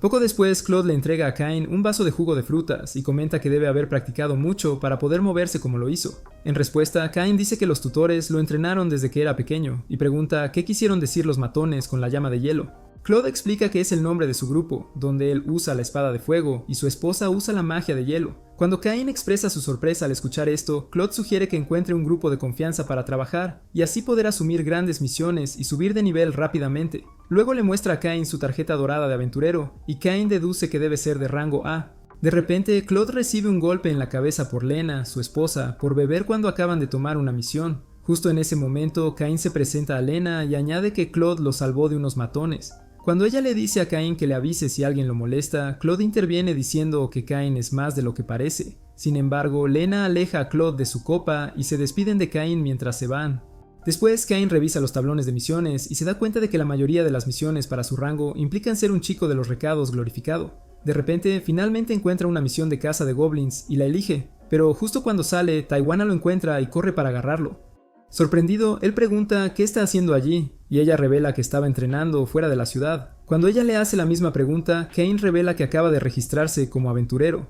Poco después, Claude le entrega a Kain un vaso de jugo de frutas y comenta que debe haber practicado mucho para poder moverse como lo hizo. En respuesta, Kain dice que los tutores lo entrenaron desde que era pequeño y pregunta qué quisieron decir los matones con la llama de hielo. Claude explica que es el nombre de su grupo, donde él usa la espada de fuego y su esposa usa la magia de hielo. Cuando Kain expresa su sorpresa al escuchar esto, Claude sugiere que encuentre un grupo de confianza para trabajar y así poder asumir grandes misiones y subir de nivel rápidamente. Luego le muestra a Kain su tarjeta dorada de aventurero y Kain deduce que debe ser de rango A. De repente, Claude recibe un golpe en la cabeza por Lena, su esposa, por beber cuando acaban de tomar una misión. Justo en ese momento, Kain se presenta a Lena y añade que Claude lo salvó de unos matones. Cuando ella le dice a Kain que le avise si alguien lo molesta, Claude interviene diciendo que Kain es más de lo que parece. Sin embargo, Lena aleja a Claude de su copa y se despiden de Kain mientras se van. Después, Kain revisa los tablones de misiones y se da cuenta de que la mayoría de las misiones para su rango implican ser un chico de los recados glorificado. De repente, finalmente encuentra una misión de caza de goblins y la elige, pero justo cuando sale, Taiguana lo encuentra y corre para agarrarlo. Sorprendido, él pregunta qué está haciendo allí, y ella revela que estaba entrenando fuera de la ciudad. Cuando ella le hace la misma pregunta, Kain revela que acaba de registrarse como aventurero.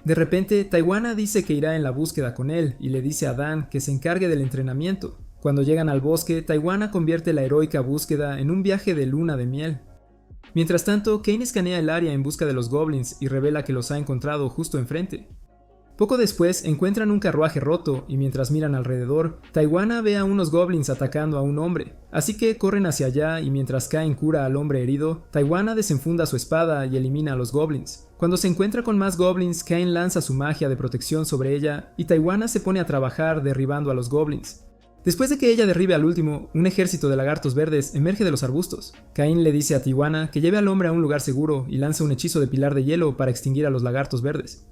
De repente, Taiguana dice que irá en la búsqueda con él y le dice a Dan que se encargue del entrenamiento. Cuando llegan al bosque, Taiguana convierte la heroica búsqueda en un viaje de luna de miel. Mientras tanto, Kain escanea el área en busca de los goblins y revela que los ha encontrado justo enfrente. Poco después encuentran un carruaje roto y mientras miran alrededor, Taiguana ve a unos goblins atacando a un hombre, así que corren hacia allá y mientras Kain cura al hombre herido, Taiguana desenfunda su espada y elimina a los goblins. Cuando se encuentra con más goblins, Kain lanza su magia de protección sobre ella y Taiguana se pone a trabajar derribando a los goblins. Después de que ella derribe al último, un ejército de lagartos verdes emerge de los arbustos. Kain le dice a Taiguana que lleve al hombre a un lugar seguro y lanza un hechizo de pilar de hielo para extinguir a los lagartos verdes.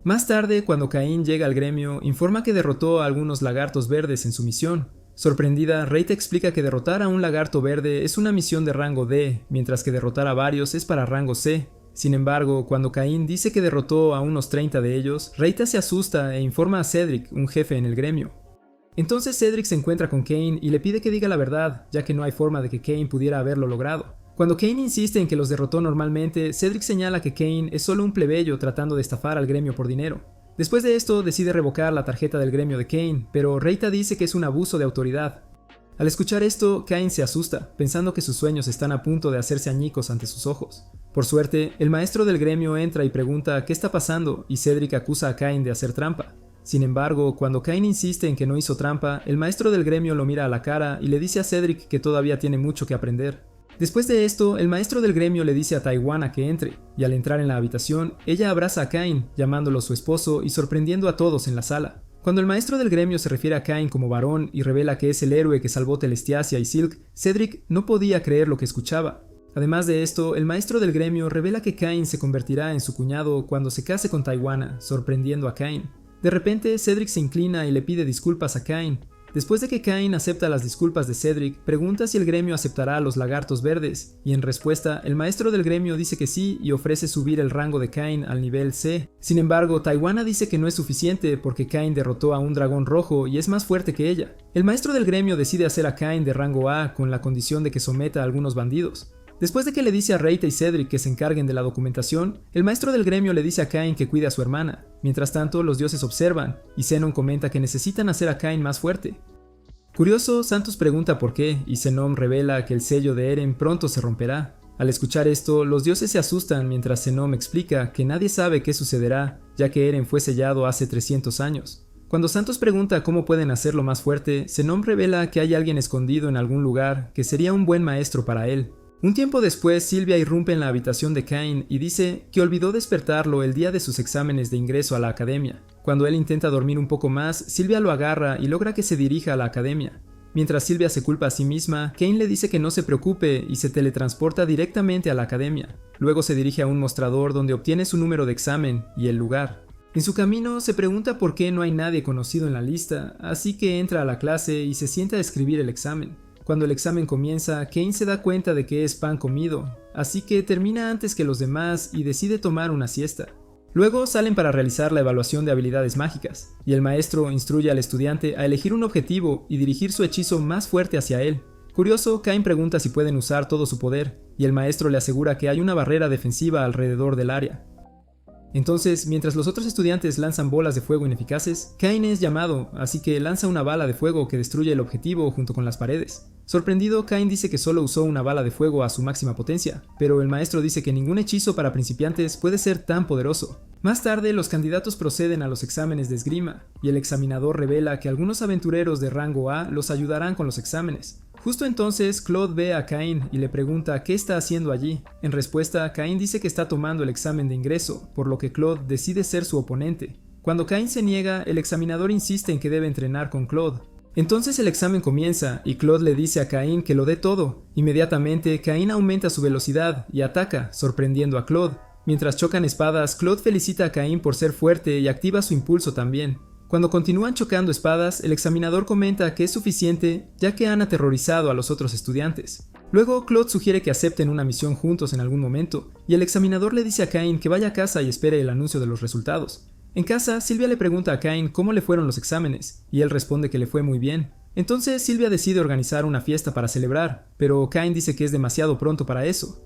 Más tarde, cuando Kain llega al gremio, informa que derrotó a algunos lagartos verdes en su misión. Sorprendida, Reita explica que derrotar a un lagarto verde es una misión de rango D, mientras que derrotar a varios es para rango C. Sin embargo, cuando Kain dice que derrotó a unos 30 de ellos, Reita se asusta e informa a Cedric, un jefe en el gremio. Entonces Cedric se encuentra con Kain y le pide que diga la verdad, ya que no hay forma de que Kain pudiera haberlo logrado. Cuando Kain insiste en que los derrotó normalmente, Cedric señala que Kain es solo un plebeyo tratando de estafar al gremio por dinero. Después de esto, decide revocar la tarjeta del gremio de Kain, pero Reita dice que es un abuso de autoridad. Al escuchar esto, Kain se asusta, pensando que sus sueños están a punto de hacerse añicos ante sus ojos. Por suerte, el maestro del gremio entra y pregunta qué está pasando, y Cedric acusa a Kain de hacer trampa. Sin embargo, cuando Kain insiste en que no hizo trampa, el maestro del gremio lo mira a la cara y le dice a Cedric que todavía tiene mucho que aprender. Después de esto, el maestro del gremio le dice a Taiguana que entre, y al entrar en la habitación, ella abraza a Kain, llamándolo su esposo y sorprendiendo a todos en la sala. Cuando el maestro del gremio se refiere a Kain como varón y revela que es el héroe que salvó Telestiacia y Silk, Cedric no podía creer lo que escuchaba. Además de esto, el maestro del gremio revela que Kain se convertirá en su cuñado cuando se case con Taiguana, sorprendiendo a Kain. De repente, Cedric se inclina y le pide disculpas a Kain. Después de que Kain acepta las disculpas de Cedric, pregunta si el gremio aceptará a los lagartos verdes, y en respuesta, el maestro del gremio dice que sí y ofrece subir el rango de Kain al nivel C. Sin embargo, Taiguana dice que no es suficiente porque Kain derrotó a un dragón rojo y es más fuerte que ella. El maestro del gremio decide hacer a Kain de rango A con la condición de que someta a algunos bandidos. Después de que le dice a Reita y Cedric que se encarguen de la documentación, el maestro del gremio le dice a Kain que cuide a su hermana. Mientras tanto, los dioses observan, y Zenon comenta que necesitan hacer a Kain más fuerte. Curioso, Santos pregunta por qué, y Zenon revela que el sello de Eren pronto se romperá. Al escuchar esto, los dioses se asustan mientras Zenon explica que nadie sabe qué sucederá, ya que Eren fue sellado hace 300 años. Cuando Santos pregunta cómo pueden hacerlo más fuerte, Zenon revela que hay alguien escondido en algún lugar que sería un buen maestro para él. Un tiempo después, Sylvia irrumpe en la habitación de Kain y dice que olvidó despertarlo el día de sus exámenes de ingreso a la academia. Cuando él intenta dormir un poco más, Sylvia lo agarra y logra que se dirija a la academia. Mientras Sylvia se culpa a sí misma, Kain le dice que no se preocupe y se teletransporta directamente a la academia. Luego se dirige a un mostrador donde obtiene su número de examen y el lugar. En su camino se pregunta por qué no hay nadie conocido en la lista, así que entra a la clase y se sienta a escribir el examen. Cuando el examen comienza, Kain se da cuenta de que es pan comido, así que termina antes que los demás y decide tomar una siesta. Luego salen para realizar la evaluación de habilidades mágicas, y el maestro instruye al estudiante a elegir un objetivo y dirigir su hechizo más fuerte hacia él. Curioso, Cain pregunta si pueden usar todo su poder, y el maestro le asegura que hay una barrera defensiva alrededor del área. Entonces, mientras los otros estudiantes lanzan bolas de fuego ineficaces, Cain es llamado, así que lanza una bala de fuego que destruye el objetivo junto con las paredes. Sorprendido, Cain dice que solo usó una bala de fuego a su máxima potencia, pero el maestro dice que ningún hechizo para principiantes puede ser tan poderoso. Más tarde, los candidatos proceden a los exámenes de esgrima, y el examinador revela que algunos aventureros de rango A los ayudarán con los exámenes. Justo entonces, Claude ve a Cain y le pregunta qué está haciendo allí. En respuesta, Cain dice que está tomando el examen de ingreso, por lo que Claude decide ser su oponente. Cuando Cain se niega, el examinador insiste en que debe entrenar con Claude. Entonces el examen comienza y Claude le dice a Cain que lo dé todo. Inmediatamente, Cain aumenta su velocidad y ataca, sorprendiendo a Claude. Mientras chocan espadas, Claude felicita a Cain por ser fuerte y activa su impulso también. Cuando continúan chocando espadas, el examinador comenta que es suficiente ya que han aterrorizado a los otros estudiantes. Luego, Claude sugiere que acepten una misión juntos en algún momento, y el examinador le dice a Cain que vaya a casa y espere el anuncio de los resultados. En casa, Sylvia le pregunta a Cain cómo le fueron los exámenes, y él responde que le fue muy bien. Entonces Sylvia decide organizar una fiesta para celebrar, pero Cain dice que es demasiado pronto para eso.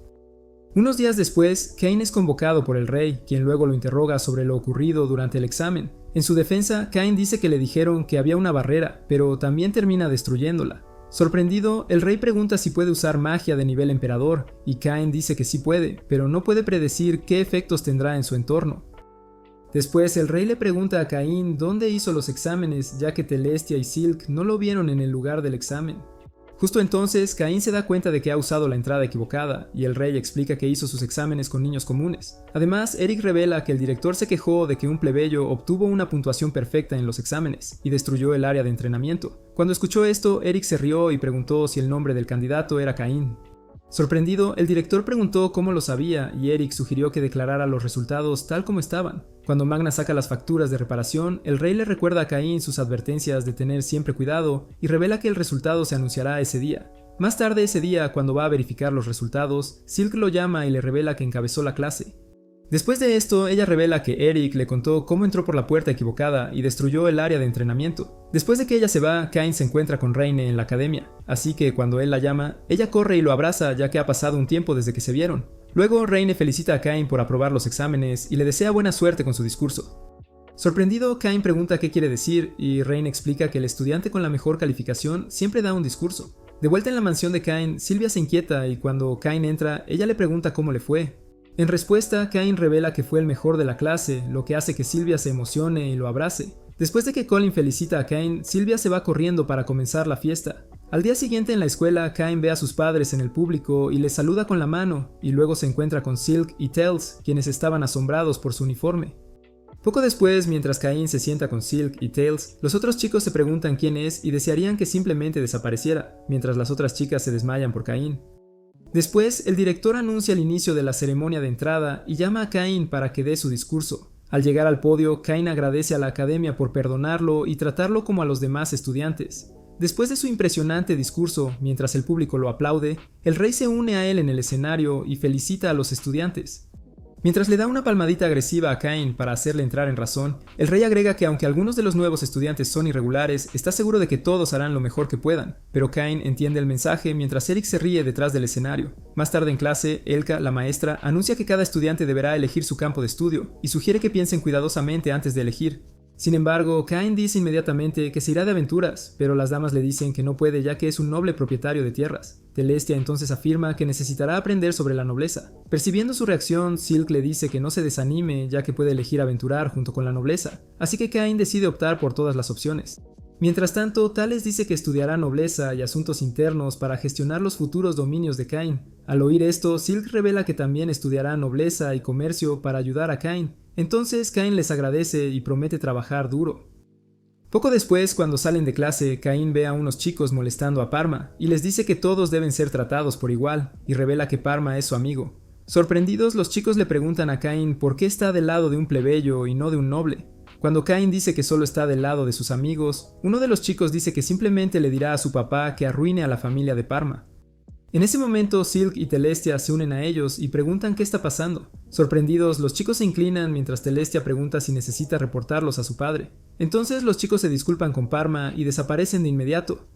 Unos días después, Cain es convocado por el rey, quien luego lo interroga sobre lo ocurrido durante el examen. En su defensa, Cain dice que le dijeron que había una barrera, pero también termina destruyéndola. Sorprendido, el rey pregunta si puede usar magia de nivel emperador, y Cain dice que sí puede, pero no puede predecir qué efectos tendrá en su entorno. Después, el rey le pregunta a Cain dónde hizo los exámenes, ya que Telestia y Silk no lo vieron en el lugar del examen. Justo entonces, Cain se da cuenta de que ha usado la entrada equivocada, y el rey explica que hizo sus exámenes con niños comunes. Además, Eric revela que el director se quejó de que un plebeyo obtuvo una puntuación perfecta en los exámenes, y destruyó el área de entrenamiento. Cuando escuchó esto, Eric se rió y preguntó si el nombre del candidato era Cain. Sorprendido, el director preguntó cómo lo sabía y Eric sugirió que declarara los resultados tal como estaban. Cuando Magna saca las facturas de reparación, el rey le recuerda a Cain sus advertencias de tener siempre cuidado y revela que el resultado se anunciará ese día. Más tarde ese día, cuando va a verificar los resultados, Silk lo llama y le revela que encabezó la clase. Después de esto, ella revela que Eric le contó cómo entró por la puerta equivocada y destruyó el área de entrenamiento. Después de que ella se va, Cain se encuentra con Reine en la academia, así que cuando él la llama, ella corre y lo abraza ya que ha pasado un tiempo desde que se vieron. Luego, Reine felicita a Cain por aprobar los exámenes y le desea buena suerte con su discurso. Sorprendido, Cain pregunta qué quiere decir y Reine explica que el estudiante con la mejor calificación siempre da un discurso. De vuelta en la mansión de Cain, Sylvia se inquieta y cuando Cain entra, ella le pregunta cómo le fue. En respuesta, Cain revela que fue el mejor de la clase, lo que hace que Sylvia se emocione y lo abrace. Después de que Colin felicita a Cain, Sylvia se va corriendo para comenzar la fiesta. Al día siguiente en la escuela, Cain ve a sus padres en el público y les saluda con la mano, y luego se encuentra con Silk y Tails, quienes estaban asombrados por su uniforme. Poco después, mientras Cain se sienta con Silk y Tails, los otros chicos se preguntan quién es y desearían que simplemente desapareciera, mientras las otras chicas se desmayan por Cain. Después, el director anuncia el inicio de la ceremonia de entrada y llama a Cain para que dé su discurso. Al llegar al podio, Cain agradece a la academia por perdonarlo y tratarlo como a los demás estudiantes. Después de su impresionante discurso, mientras el público lo aplaude, el rey se une a él en el escenario y felicita a los estudiantes. Mientras le da una palmadita agresiva a Cain para hacerle entrar en razón, el rey agrega que aunque algunos de los nuevos estudiantes son irregulares, está seguro de que todos harán lo mejor que puedan, pero Cain entiende el mensaje mientras Eric se ríe detrás del escenario. Más tarde en clase, Elka, la maestra, anuncia que cada estudiante deberá elegir su campo de estudio, y sugiere que piensen cuidadosamente antes de elegir. Sin embargo, Cain dice inmediatamente que se irá de aventuras, pero las damas le dicen que no puede ya que es un noble propietario de tierras. Telestia entonces afirma que necesitará aprender sobre la nobleza. Percibiendo su reacción, Silk le dice que no se desanime ya que puede elegir aventurar junto con la nobleza, así que Cain decide optar por todas las opciones. Mientras tanto, Thales dice que estudiará nobleza y asuntos internos para gestionar los futuros dominios de Cain. Al oír esto, Silk revela que también estudiará nobleza y comercio para ayudar a Cain. Entonces Cain les agradece y promete trabajar duro. Poco después, cuando salen de clase, Cain ve a unos chicos molestando a Parma y les dice que todos deben ser tratados por igual, y revela que Parma es su amigo. Sorprendidos, los chicos le preguntan a Cain por qué está del lado de un plebeyo y no de un noble. Cuando Cain dice que solo está del lado de sus amigos, uno de los chicos dice que simplemente le dirá a su papá que arruine a la familia de Parma. En ese momento, Silk y Telestia se unen a ellos y preguntan qué está pasando. Sorprendidos, los chicos se inclinan mientras Telestia pregunta si necesita reportarlos a su padre. Entonces los chicos se disculpan con Parma y desaparecen de inmediato.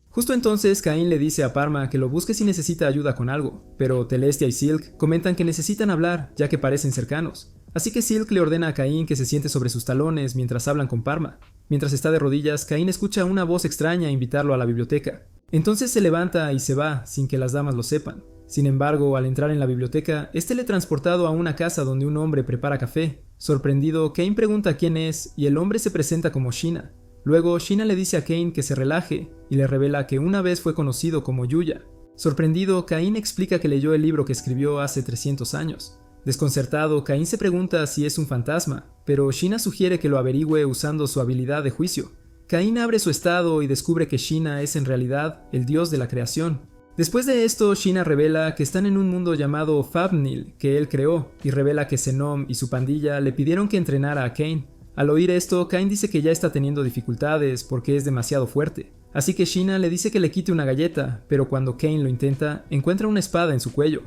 Justo entonces, Cain le dice a Parma que lo busque si necesita ayuda con algo, pero Telestia y Silk comentan que necesitan hablar, ya que parecen cercanos. Así que Silk le ordena a Cain que se siente sobre sus talones mientras hablan con Parma. Mientras está de rodillas, Cain escucha una voz extraña invitarlo a la biblioteca. Entonces se levanta y se va, sin que las damas lo sepan. Sin embargo, al entrar en la biblioteca, es teletransportado a una casa donde un hombre prepara café. Sorprendido, Cain pregunta quién es, y el hombre se presenta como Sheena. Luego, Sheena le dice a Cain que se relaje, y le revela que una vez fue conocido como Yuya. Sorprendido, Cain explica que leyó el libro que escribió hace 300 años. Desconcertado, Cain se pregunta si es un fantasma, pero Sheena sugiere que lo averigüe usando su habilidad de juicio. Cain abre su estado y descubre que Sheena es en realidad el dios de la creación. Después de esto, Sheena revela que están en un mundo llamado Fafnir, que él creó, y revela que Zenom y su pandilla le pidieron que entrenara a Cain. Al oír esto, Cain dice que ya está teniendo dificultades porque es demasiado fuerte. Así que Sheena le dice que le quite una galleta, pero cuando Cain lo intenta, encuentra una espada en su cuello.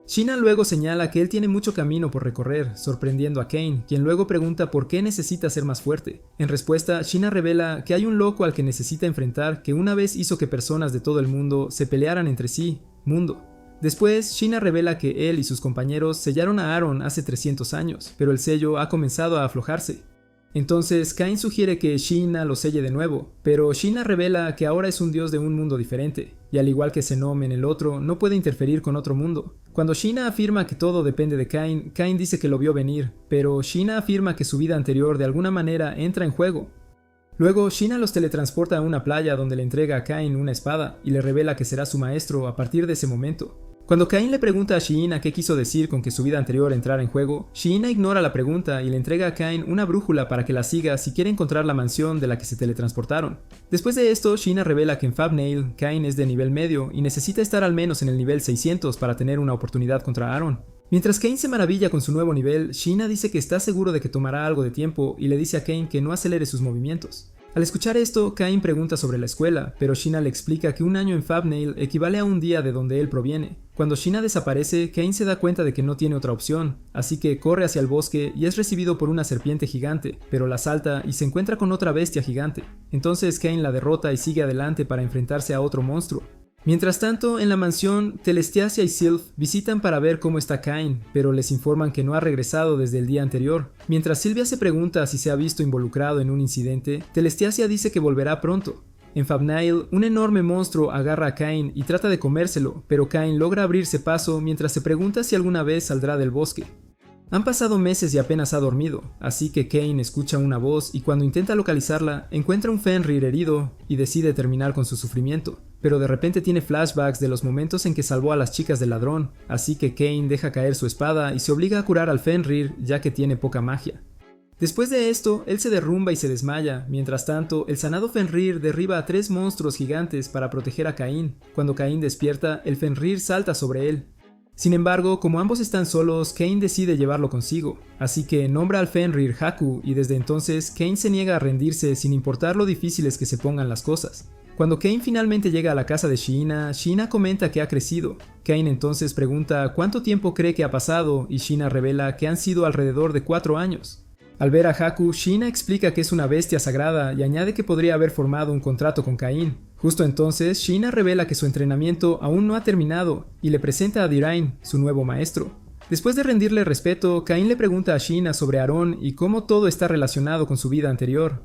Sheena luego señala que él tiene mucho camino por recorrer, sorprendiendo a Cain, quien luego pregunta por qué necesita ser más fuerte. En respuesta, Sheena revela que hay un loco al que necesita enfrentar que una vez hizo que personas de todo el mundo se pelearan entre sí, Mundo. Después, Sheena revela que él y sus compañeros sellaron a Aaron hace 300 años, pero el sello ha comenzado a aflojarse. Entonces, Cain sugiere que Sheena lo selle de nuevo, pero Sheena revela que ahora es un dios de un mundo diferente, y al igual que Zenom en el otro, no puede interferir con otro mundo. Cuando Sheena afirma que todo depende de Cain, Cain dice que lo vio venir, pero Sheena afirma que su vida anterior de alguna manera entra en juego. Luego, Sheena los teletransporta a una playa donde le entrega a Cain una espada y le revela que será su maestro a partir de ese momento. Cuando Cain le pregunta a Sheena qué quiso decir con que su vida anterior entrara en juego, Sheena ignora la pregunta y le entrega a Cain una brújula para que la siga si quiere encontrar la mansión de la que se teletransportaron. Después de esto, Sheena revela que en Fafnir, Cain es de nivel medio y necesita estar al menos en el nivel 600 para tener una oportunidad contra Aaron. Mientras Cain se maravilla con su nuevo nivel, Sheena dice que está seguro de que tomará algo de tiempo y le dice a Cain que no acelere sus movimientos. Al escuchar esto, Cain pregunta sobre la escuela, pero Sheena le explica que un año en Fafnir equivale a un día de donde él proviene. Cuando Sheena desaparece, Cain se da cuenta de que no tiene otra opción, así que corre hacia el bosque y es recibido por una serpiente gigante, pero la salta y se encuentra con otra bestia gigante. Entonces Cain la derrota y sigue adelante para enfrentarse a otro monstruo. Mientras tanto, en la mansión, Telestia y Sylph visitan para ver cómo está Cain, pero les informan que no ha regresado desde el día anterior. Mientras Sylvia se pregunta si se ha visto involucrado en un incidente, Telestia dice que volverá pronto. En Fafnir, un enorme monstruo agarra a Cain y trata de comérselo, pero Cain logra abrirse paso mientras se pregunta si alguna vez saldrá del bosque. Han pasado meses y apenas ha dormido, así que Cain escucha una voz y cuando intenta localizarla, encuentra un Fenrir herido y decide terminar con su sufrimiento. Pero de repente tiene flashbacks de los momentos en que salvó a las chicas del ladrón, así que Cain deja caer su espada y se obliga a curar al Fenrir ya que tiene poca magia. Después de esto, él se derrumba y se desmaya. Mientras tanto, el sanado Fenrir derriba a 3 monstruos gigantes para proteger a Cain. Cuando Cain despierta, el Fenrir salta sobre él. Sin embargo, como ambos están solos, Cain decide llevarlo consigo, así que nombra al Fenrir Haku y desde entonces Cain se niega a rendirse sin importar lo difíciles que se pongan las cosas. Cuando Cain finalmente llega a la casa de Sheena, Sheena comenta que ha crecido. Cain entonces pregunta cuánto tiempo cree que ha pasado y Sheena revela que han sido alrededor de 4 años. Al ver a Haku, Sheena explica que es una bestia sagrada y añade que podría haber formado un contrato con Cain. Justo entonces, Sheena revela que su entrenamiento aún no ha terminado y le presenta a Dirain, su nuevo maestro. Después de rendirle respeto, Cain le pregunta a Sheena sobre Aaron y cómo todo está relacionado con su vida anterior.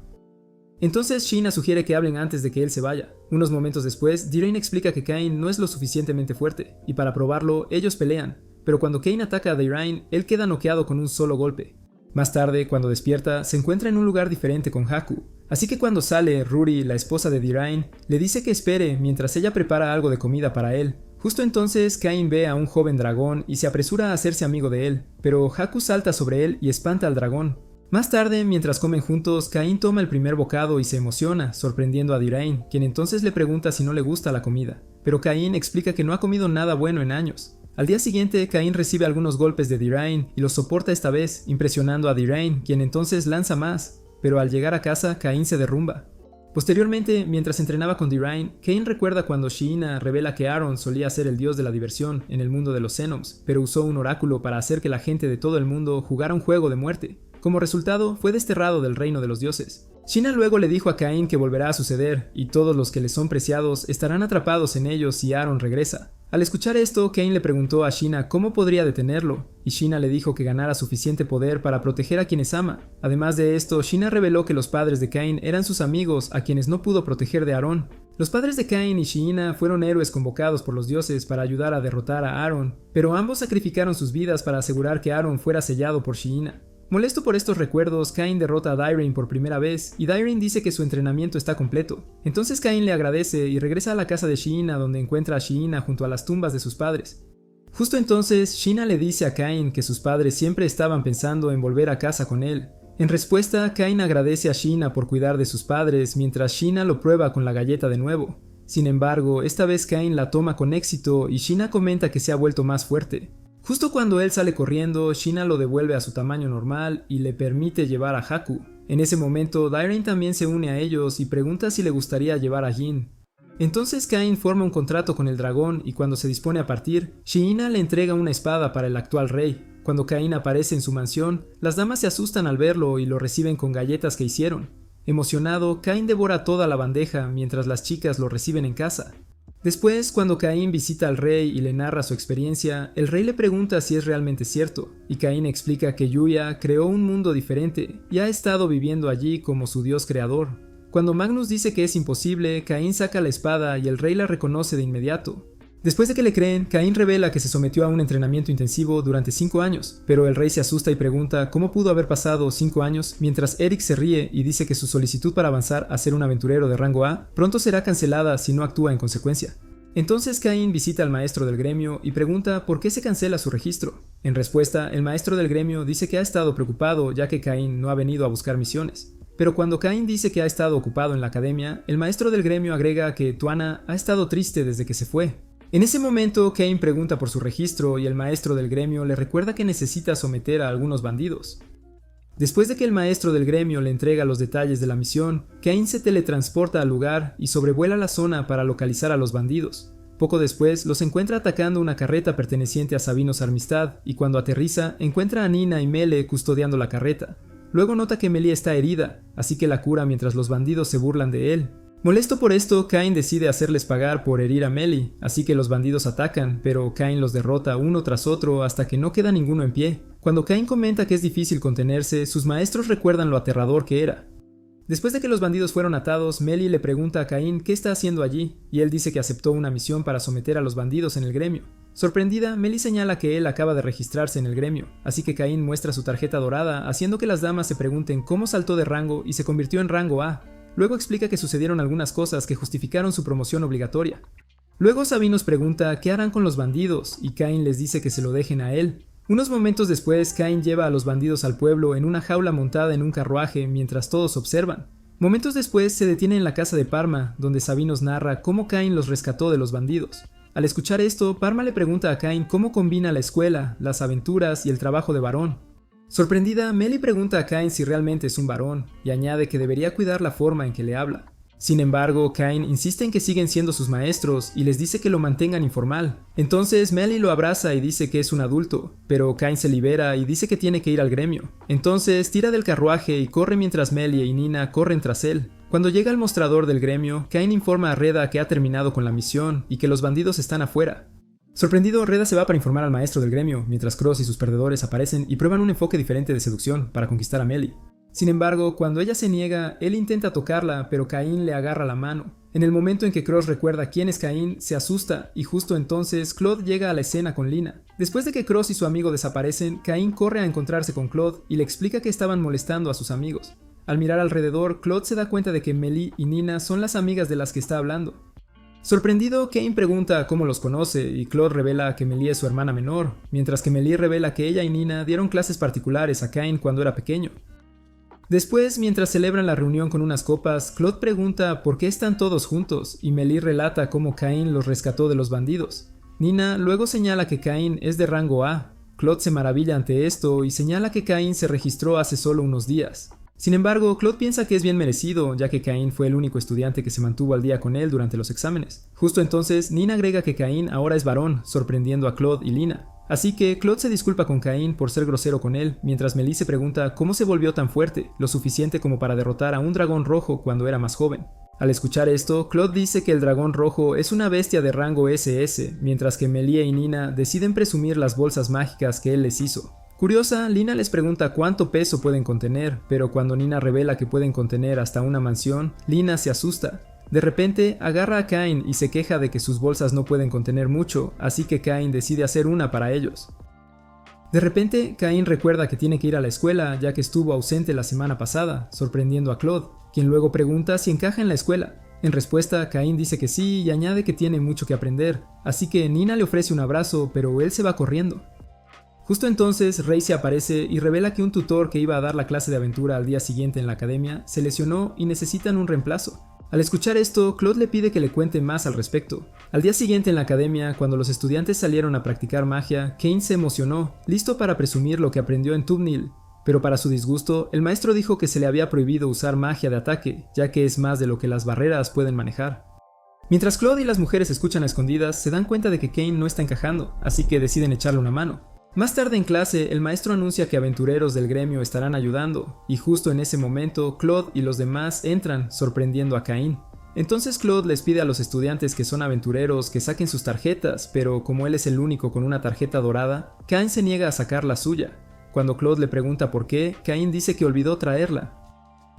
Entonces Sheena sugiere que hablen antes de que él se vaya. Unos momentos después, Dirain explica que Cain no es lo suficientemente fuerte, y para probarlo, ellos pelean. Pero cuando Cain ataca a Dirain, él queda noqueado con un solo golpe. Más tarde, cuando despierta, se encuentra en un lugar diferente con Haku. Así que cuando sale, Ruri, la esposa de Dirain, le dice que espere mientras ella prepara algo de comida para él. Justo entonces, Cain ve a un joven dragón y se apresura a hacerse amigo de él, pero Haku salta sobre él y espanta al dragón. Más tarde, mientras comen juntos, Cain toma el primer bocado y se emociona, sorprendiendo a Dirain, quien entonces le pregunta si no le gusta la comida. Pero Cain explica que no ha comido nada bueno en años. Al día siguiente, Cain recibe algunos golpes de Dirain y los soporta esta vez, impresionando a Dirain, quien entonces lanza más. Pero al llegar a casa, Cain se derrumba. Posteriormente, mientras entrenaba con Dirain, Cain recuerda cuando Sheena revela que Aaron solía ser el dios de la diversión en el mundo de los Xenoms, pero usó un oráculo para hacer que la gente de todo el mundo jugara un juego de muerte. Como resultado, fue desterrado del reino de los dioses. Sheena luego le dijo a Cain que volverá a suceder, y todos los que le son preciados estarán atrapados en ellos si Aaron regresa. Al escuchar esto, Cain le preguntó a Sheena cómo podría detenerlo, y Sheena le dijo que ganara suficiente poder para proteger a quienes ama. Además de esto, Sheena reveló que los padres de Cain eran sus amigos a quienes no pudo proteger de Aaron. Los padres de Cain y Sheena fueron héroes convocados por los dioses para ayudar a derrotar a Aaron, pero ambos sacrificaron sus vidas para asegurar que Aaron fuera sellado por Sheena. Molesto por estos recuerdos, Cain derrota a Dirain por primera vez, y Dirain dice que su entrenamiento está completo. Entonces Cain le agradece y regresa a la casa de Sheena, donde encuentra a Sheena junto a las tumbas de sus padres. Justo entonces, Sheena le dice a Cain que sus padres siempre estaban pensando en volver a casa con él. En respuesta, Cain agradece a Sheena por cuidar de sus padres, mientras Sheena lo prueba con la galleta de nuevo. Sin embargo, esta vez Cain la toma con éxito y Sheena comenta que se ha vuelto más fuerte. Justo cuando él sale corriendo, Sheena lo devuelve a su tamaño normal y le permite llevar a Haku. En ese momento, Dirain también se une a ellos y pregunta si le gustaría llevar a Jin. Entonces Cain forma un contrato con el dragón y cuando se dispone a partir, Sheena le entrega una espada para el actual rey. Cuando Cain aparece en su mansión, las damas se asustan al verlo y lo reciben con galletas que hicieron. Emocionado, Cain devora toda la bandeja mientras las chicas lo reciben en casa. Después, cuando Cain visita al rey y le narra su experiencia, el rey le pregunta si es realmente cierto, y Cain explica que Yuya creó un mundo diferente y ha estado viviendo allí como su dios creador. Cuando Magnus dice que es imposible, Cain saca la espada y el rey la reconoce de inmediato. Después de que le creen, Cain revela que se sometió a un entrenamiento intensivo durante 5 años, pero el rey se asusta y pregunta cómo pudo haber pasado 5 años, mientras Eric se ríe y dice que su solicitud para avanzar a ser un aventurero de rango A pronto será cancelada si no actúa en consecuencia. Entonces Cain visita al maestro del gremio y pregunta por qué se cancela su registro. En respuesta, el maestro del gremio dice que ha estado preocupado ya que Cain no ha venido a buscar misiones. Pero cuando Cain dice que ha estado ocupado en la academia, el maestro del gremio agrega que Tuana ha estado triste desde que se fue. En ese momento, Cain pregunta por su registro y el maestro del gremio le recuerda que necesita someter a algunos bandidos. Después de que el maestro del gremio le entrega los detalles de la misión, Cain se teletransporta al lugar y sobrevuela la zona para localizar a los bandidos. Poco después, los encuentra atacando una carreta perteneciente a Sabinos Armistad y cuando aterriza, encuentra a Nina y Mele custodiando la carreta. Luego nota que Melee está herida, así que la cura mientras los bandidos se burlan de él. Molesto por esto, Cain decide hacerles pagar por herir a Melee, así que los bandidos atacan, pero Cain los derrota uno tras otro hasta que no queda ninguno en pie. Cuando Cain comenta que es difícil contenerse, sus maestros recuerdan lo aterrador que era. Después de que los bandidos fueron atados, Melee le pregunta a Cain qué está haciendo allí, y él dice que aceptó una misión para someter a los bandidos en el gremio. Sorprendida, Melee señala que él acaba de registrarse en el gremio, así que Cain muestra su tarjeta dorada, haciendo que las damas se pregunten cómo saltó de rango y se convirtió en rango A. Luego explica que sucedieron algunas cosas que justificaron su promoción obligatoria. Luego Sabinos pregunta qué harán con los bandidos, y Cain les dice que se lo dejen a él. Unos momentos después, Cain lleva a los bandidos al pueblo en una jaula montada en un carruaje mientras todos observan. Momentos después se detiene en la casa de Parma, donde Sabinos narra cómo Cain los rescató de los bandidos. Al escuchar esto, Parma le pregunta a Cain cómo combina la escuela, las aventuras y el trabajo de varón. Sorprendida, Melee pregunta a Cain si realmente es un varón, y añade que debería cuidar la forma en que le habla. Sin embargo, Cain insiste en que siguen siendo sus maestros y les dice que lo mantengan informal. Entonces Melee lo abraza y dice que es un adulto, pero Cain se libera y dice que tiene que ir al gremio. Entonces tira del carruaje y corre mientras Melee y Nina corren tras él. Cuando llega al mostrador del gremio, Cain informa a Reda que ha terminado con la misión y que los bandidos están afuera. Sorprendido, Reda se va para informar al maestro del gremio, mientras Cross y sus perdedores aparecen y prueban un enfoque diferente de seducción para conquistar a Melee. Sin embargo, cuando ella se niega, él intenta tocarla, pero Cain le agarra la mano. En el momento en que Cross recuerda quién es Cain, se asusta y justo entonces Claude llega a la escena con Lina. Después de que Cross y su amigo desaparecen, Cain corre a encontrarse con Claude y le explica que estaban molestando a sus amigos. Al mirar alrededor, Claude se da cuenta de que Melee y Nina son las amigas de las que está hablando. Sorprendido, Cain pregunta cómo los conoce y Claude revela que Melee es su hermana menor, mientras que Melee revela que ella y Nina dieron clases particulares a Cain cuando era pequeño. Después, mientras celebran la reunión con unas copas, Claude pregunta por qué están todos juntos y Melee relata cómo Cain los rescató de los bandidos. Nina luego señala que Cain es de rango A. Claude se maravilla ante esto y señala que Cain se registró hace solo unos días. Sin embargo, Claude piensa que es bien merecido, ya que Cain fue el único estudiante que se mantuvo al día con él durante los exámenes. Justo entonces, Nina agrega que Cain ahora es varón, sorprendiendo a Claude y Lina. Así que Claude se disculpa con Cain por ser grosero con él, mientras Mélie se pregunta cómo se volvió tan fuerte, lo suficiente como para derrotar a un dragón rojo cuando era más joven. Al escuchar esto, Claude dice que el dragón rojo es una bestia de rango SS, mientras que Mélie y Nina deciden presumir las bolsas mágicas que él les hizo. Curiosa, Lina les pregunta cuánto peso pueden contener, pero cuando Nina revela que pueden contener hasta una mansión, Lina se asusta. De repente, agarra a Cain y se queja de que sus bolsas no pueden contener mucho, así que Cain decide hacer una para ellos. De repente, Cain recuerda que tiene que ir a la escuela ya que estuvo ausente la semana pasada, sorprendiendo a Claude, quien luego pregunta si encaja en la escuela. En respuesta, Cain dice que sí y añade que tiene mucho que aprender, así que Nina le ofrece un abrazo, pero él se va corriendo. Justo entonces, Rey se aparece y revela que un tutor que iba a dar la clase de aventura al día siguiente en la academia se lesionó y necesitan un reemplazo. Al escuchar esto, Claude le pide que le cuente más al respecto. Al día siguiente en la academia, cuando los estudiantes salieron a practicar magia, Cain se emocionó, listo para presumir lo que aprendió en Tubnil. Pero para su disgusto, el maestro dijo que se le había prohibido usar magia de ataque, ya que es más de lo que las barreras pueden manejar. Mientras Claude y las mujeres escuchan a escondidas, se dan cuenta de que Cain no está encajando, así que deciden echarle una mano. Más tarde en clase, el maestro anuncia que aventureros del gremio estarán ayudando, y justo en ese momento, Claude y los demás entran, sorprendiendo a Cain. Entonces Claude les pide a los estudiantes que son aventureros que saquen sus tarjetas, pero como él es el único con una tarjeta dorada, Cain se niega a sacar la suya. Cuando Claude le pregunta por qué, Cain dice que olvidó traerla.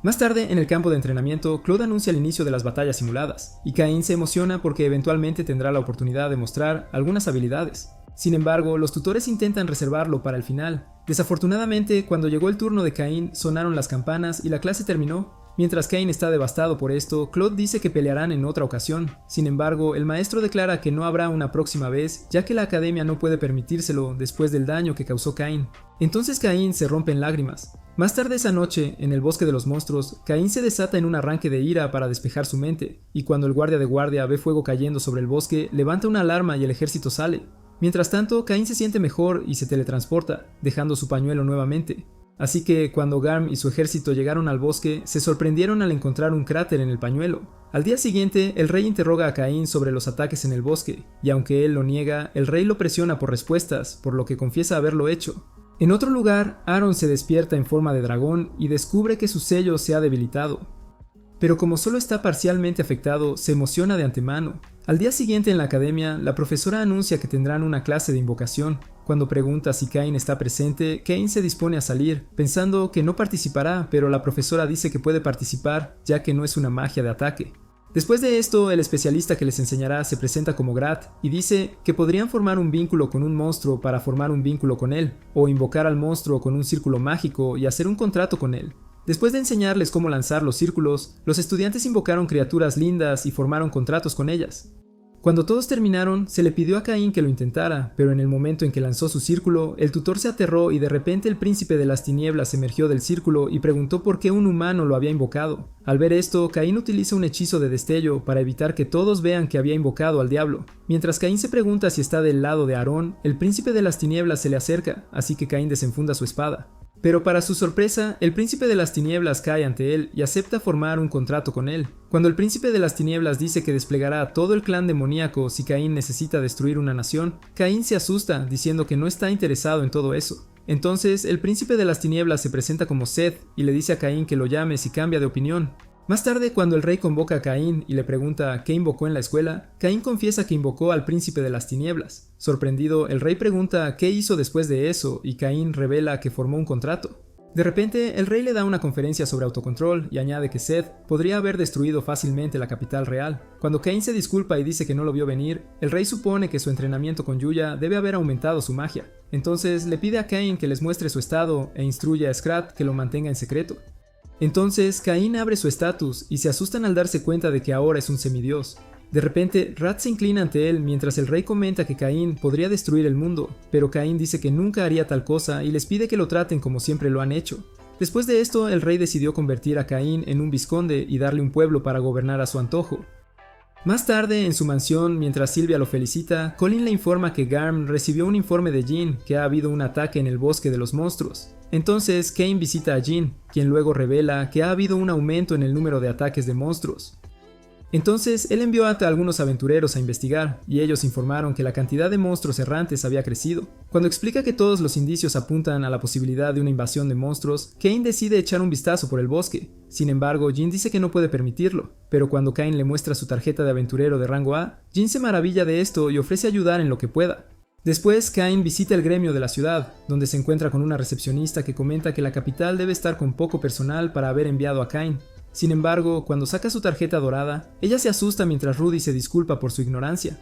Más tarde, en el campo de entrenamiento, Claude anuncia el inicio de las batallas simuladas, y Cain se emociona porque eventualmente tendrá la oportunidad de mostrar algunas habilidades. Sin embargo, los tutores intentan reservarlo para el final. Desafortunadamente, cuando llegó el turno de Cain, sonaron las campanas y la clase terminó. Mientras Cain está devastado por esto, Claude dice que pelearán en otra ocasión. Sin embargo, el maestro declara que no habrá una próxima vez, ya que la academia no puede permitírselo después del daño que causó Cain. Entonces Cain se rompe en lágrimas. Más tarde esa noche, en el bosque de los monstruos, Cain se desata en un arranque de ira para despejar su mente, y cuando el guardia de guardia ve fuego cayendo sobre el bosque, levanta una alarma y el ejército sale. Mientras tanto, Cain se siente mejor y se teletransporta, dejando su pañuelo nuevamente. Así que cuando Garm y su ejército llegaron al bosque, se sorprendieron al encontrar un cráter en el pañuelo. Al día siguiente, el rey interroga a Cain sobre los ataques en el bosque, y aunque él lo niega, el rey lo presiona por respuestas, por lo que confiesa haberlo hecho. En otro lugar, Aaron se despierta en forma de dragón y descubre que su sello se ha debilitado. Pero como solo está parcialmente afectado, se emociona de antemano. Al día siguiente en la academia, la profesora anuncia que tendrán una clase de invocación. Cuando pregunta si Cain está presente, Cain se dispone a salir, pensando que no participará, pero la profesora dice que puede participar, ya que no es una magia de ataque. Después de esto, el especialista que les enseñará se presenta como Grat y dice que podrían formar un vínculo con un monstruo para formar un vínculo con él, o invocar al monstruo con un círculo mágico y hacer un contrato con él. Después de enseñarles cómo lanzar los círculos, los estudiantes invocaron criaturas lindas y formaron contratos con ellas. Cuando todos terminaron, se le pidió a Cain que lo intentara, pero en el momento en que lanzó su círculo, el tutor se aterró y de repente el príncipe de las tinieblas emergió del círculo y preguntó por qué un humano lo había invocado. Al ver esto, Cain utiliza un hechizo de destello para evitar que todos vean que había invocado al diablo. Mientras Cain se pregunta si está del lado de Aarón, el príncipe de las tinieblas se le acerca, así que Cain desenfunda su espada. Pero para su sorpresa, el príncipe de las tinieblas cae ante él y acepta formar un contrato con él. Cuando el príncipe de las tinieblas dice que desplegará a todo el clan demoníaco si Cain necesita destruir una nación, Cain se asusta diciendo que no está interesado en todo eso. Entonces, el príncipe de las tinieblas se presenta como Seth y le dice a Cain que lo llame si cambia de opinión. Más tarde, cuando el rey convoca a Cain y le pregunta qué invocó en la escuela, Cain confiesa que invocó al príncipe de las tinieblas. Sorprendido, el rey pregunta qué hizo después de eso y Cain revela que formó un contrato. De repente, el rey le da una conferencia sobre autocontrol y añade que Seth podría haber destruido fácilmente la capital real. Cuando Cain se disculpa y dice que no lo vio venir, el rey supone que su entrenamiento con Yuya debe haber aumentado su magia. Entonces le pide a Cain que les muestre su estado e instruye a Scrat que lo mantenga en secreto. Entonces, Cain abre su estatus y se asustan al darse cuenta de que ahora es un semidios. De repente, Rat se inclina ante él mientras el rey comenta que Cain podría destruir el mundo, pero Cain dice que nunca haría tal cosa y les pide que lo traten como siempre lo han hecho. Después de esto, el rey decidió convertir a Cain en un vizconde y darle un pueblo para gobernar a su antojo. Más tarde, en su mansión, mientras Sylvia lo felicita, Colin le informa que Garm recibió un informe de Jean que ha habido un ataque en el bosque de los monstruos. Entonces, Cain visita a Jean, quien luego revela que ha habido un aumento en el número de ataques de monstruos. Entonces, él envió a algunos aventureros a investigar, y ellos informaron que la cantidad de monstruos errantes había crecido. Cuando explica que todos los indicios apuntan a la posibilidad de una invasión de monstruos, Cain decide echar un vistazo por el bosque. Sin embargo, Jean dice que no puede permitirlo, pero cuando Cain le muestra su tarjeta de aventurero de rango A, Jean se maravilla de esto y ofrece ayudar en lo que pueda. Después, Cain visita el gremio de la ciudad, donde se encuentra con una recepcionista que comenta que la capital debe estar con poco personal para haber enviado a Cain. Sin embargo, cuando saca su tarjeta dorada, ella se asusta mientras Rudy se disculpa por su ignorancia.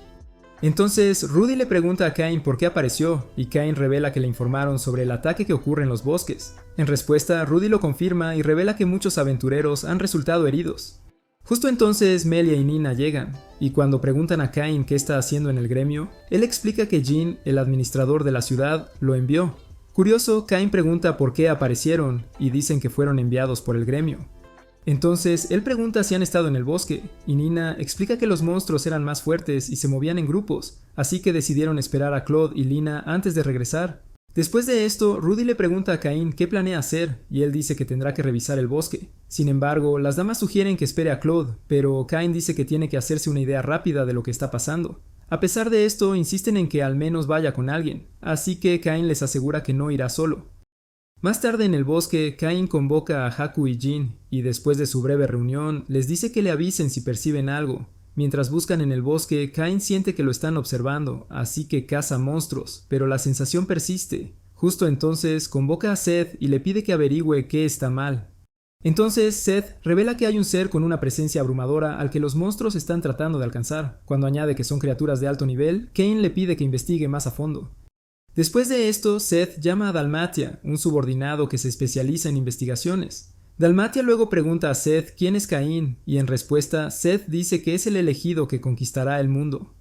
Entonces, Rudy le pregunta a Cain por qué apareció, y Cain revela que le informaron sobre el ataque que ocurre en los bosques. En respuesta, Rudy lo confirma y revela que muchos aventureros han resultado heridos. Justo entonces, Melia y Nina llegan, y cuando preguntan a Cain qué está haciendo en el gremio, él explica que Jean, el administrador de la ciudad, lo envió. Curioso, Cain pregunta por qué aparecieron, y dicen que fueron enviados por el gremio. Entonces, él pregunta si han estado en el bosque, y Nina explica que los monstruos eran más fuertes y se movían en grupos, así que decidieron esperar a Claude y Lina antes de regresar. Después de esto, Rudy le pregunta a Cain qué planea hacer, y él dice que tendrá que revisar el bosque. Sin embargo, las damas sugieren que espere a Claude, pero Cain dice que tiene que hacerse una idea rápida de lo que está pasando. A pesar de esto, insisten en que al menos vaya con alguien, así que Cain les asegura que no irá solo. Más tarde en el bosque, Cain convoca a Haku y Jean, y después de su breve reunión, les dice que le avisen si perciben algo. Mientras buscan en el bosque, Cain siente que lo están observando, así que caza monstruos, pero la sensación persiste. Justo entonces, convoca a Seth y le pide que averigüe qué está mal. Entonces, Seth revela que hay un ser con una presencia abrumadora al que los monstruos están tratando de alcanzar. Cuando añade que son criaturas de alto nivel, Cain le pide que investigue más a fondo. Después de esto, Seth llama a Dalmatia, un subordinado que se especializa en investigaciones. Dalmatia luego pregunta a Seth quién es Cain, y en respuesta, Seth dice que es el elegido que conquistará el mundo.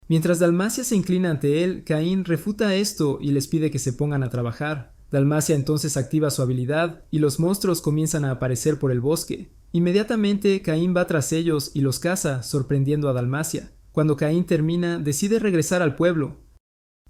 Mientras Dalmacia se inclina ante él, Cain refuta esto y les pide que se pongan a trabajar. Dalmacia entonces activa su habilidad, y los monstruos comienzan a aparecer por el bosque. Inmediatamente, Cain va tras ellos y los caza, sorprendiendo a Dalmacia. Cuando Cain termina, decide regresar al pueblo.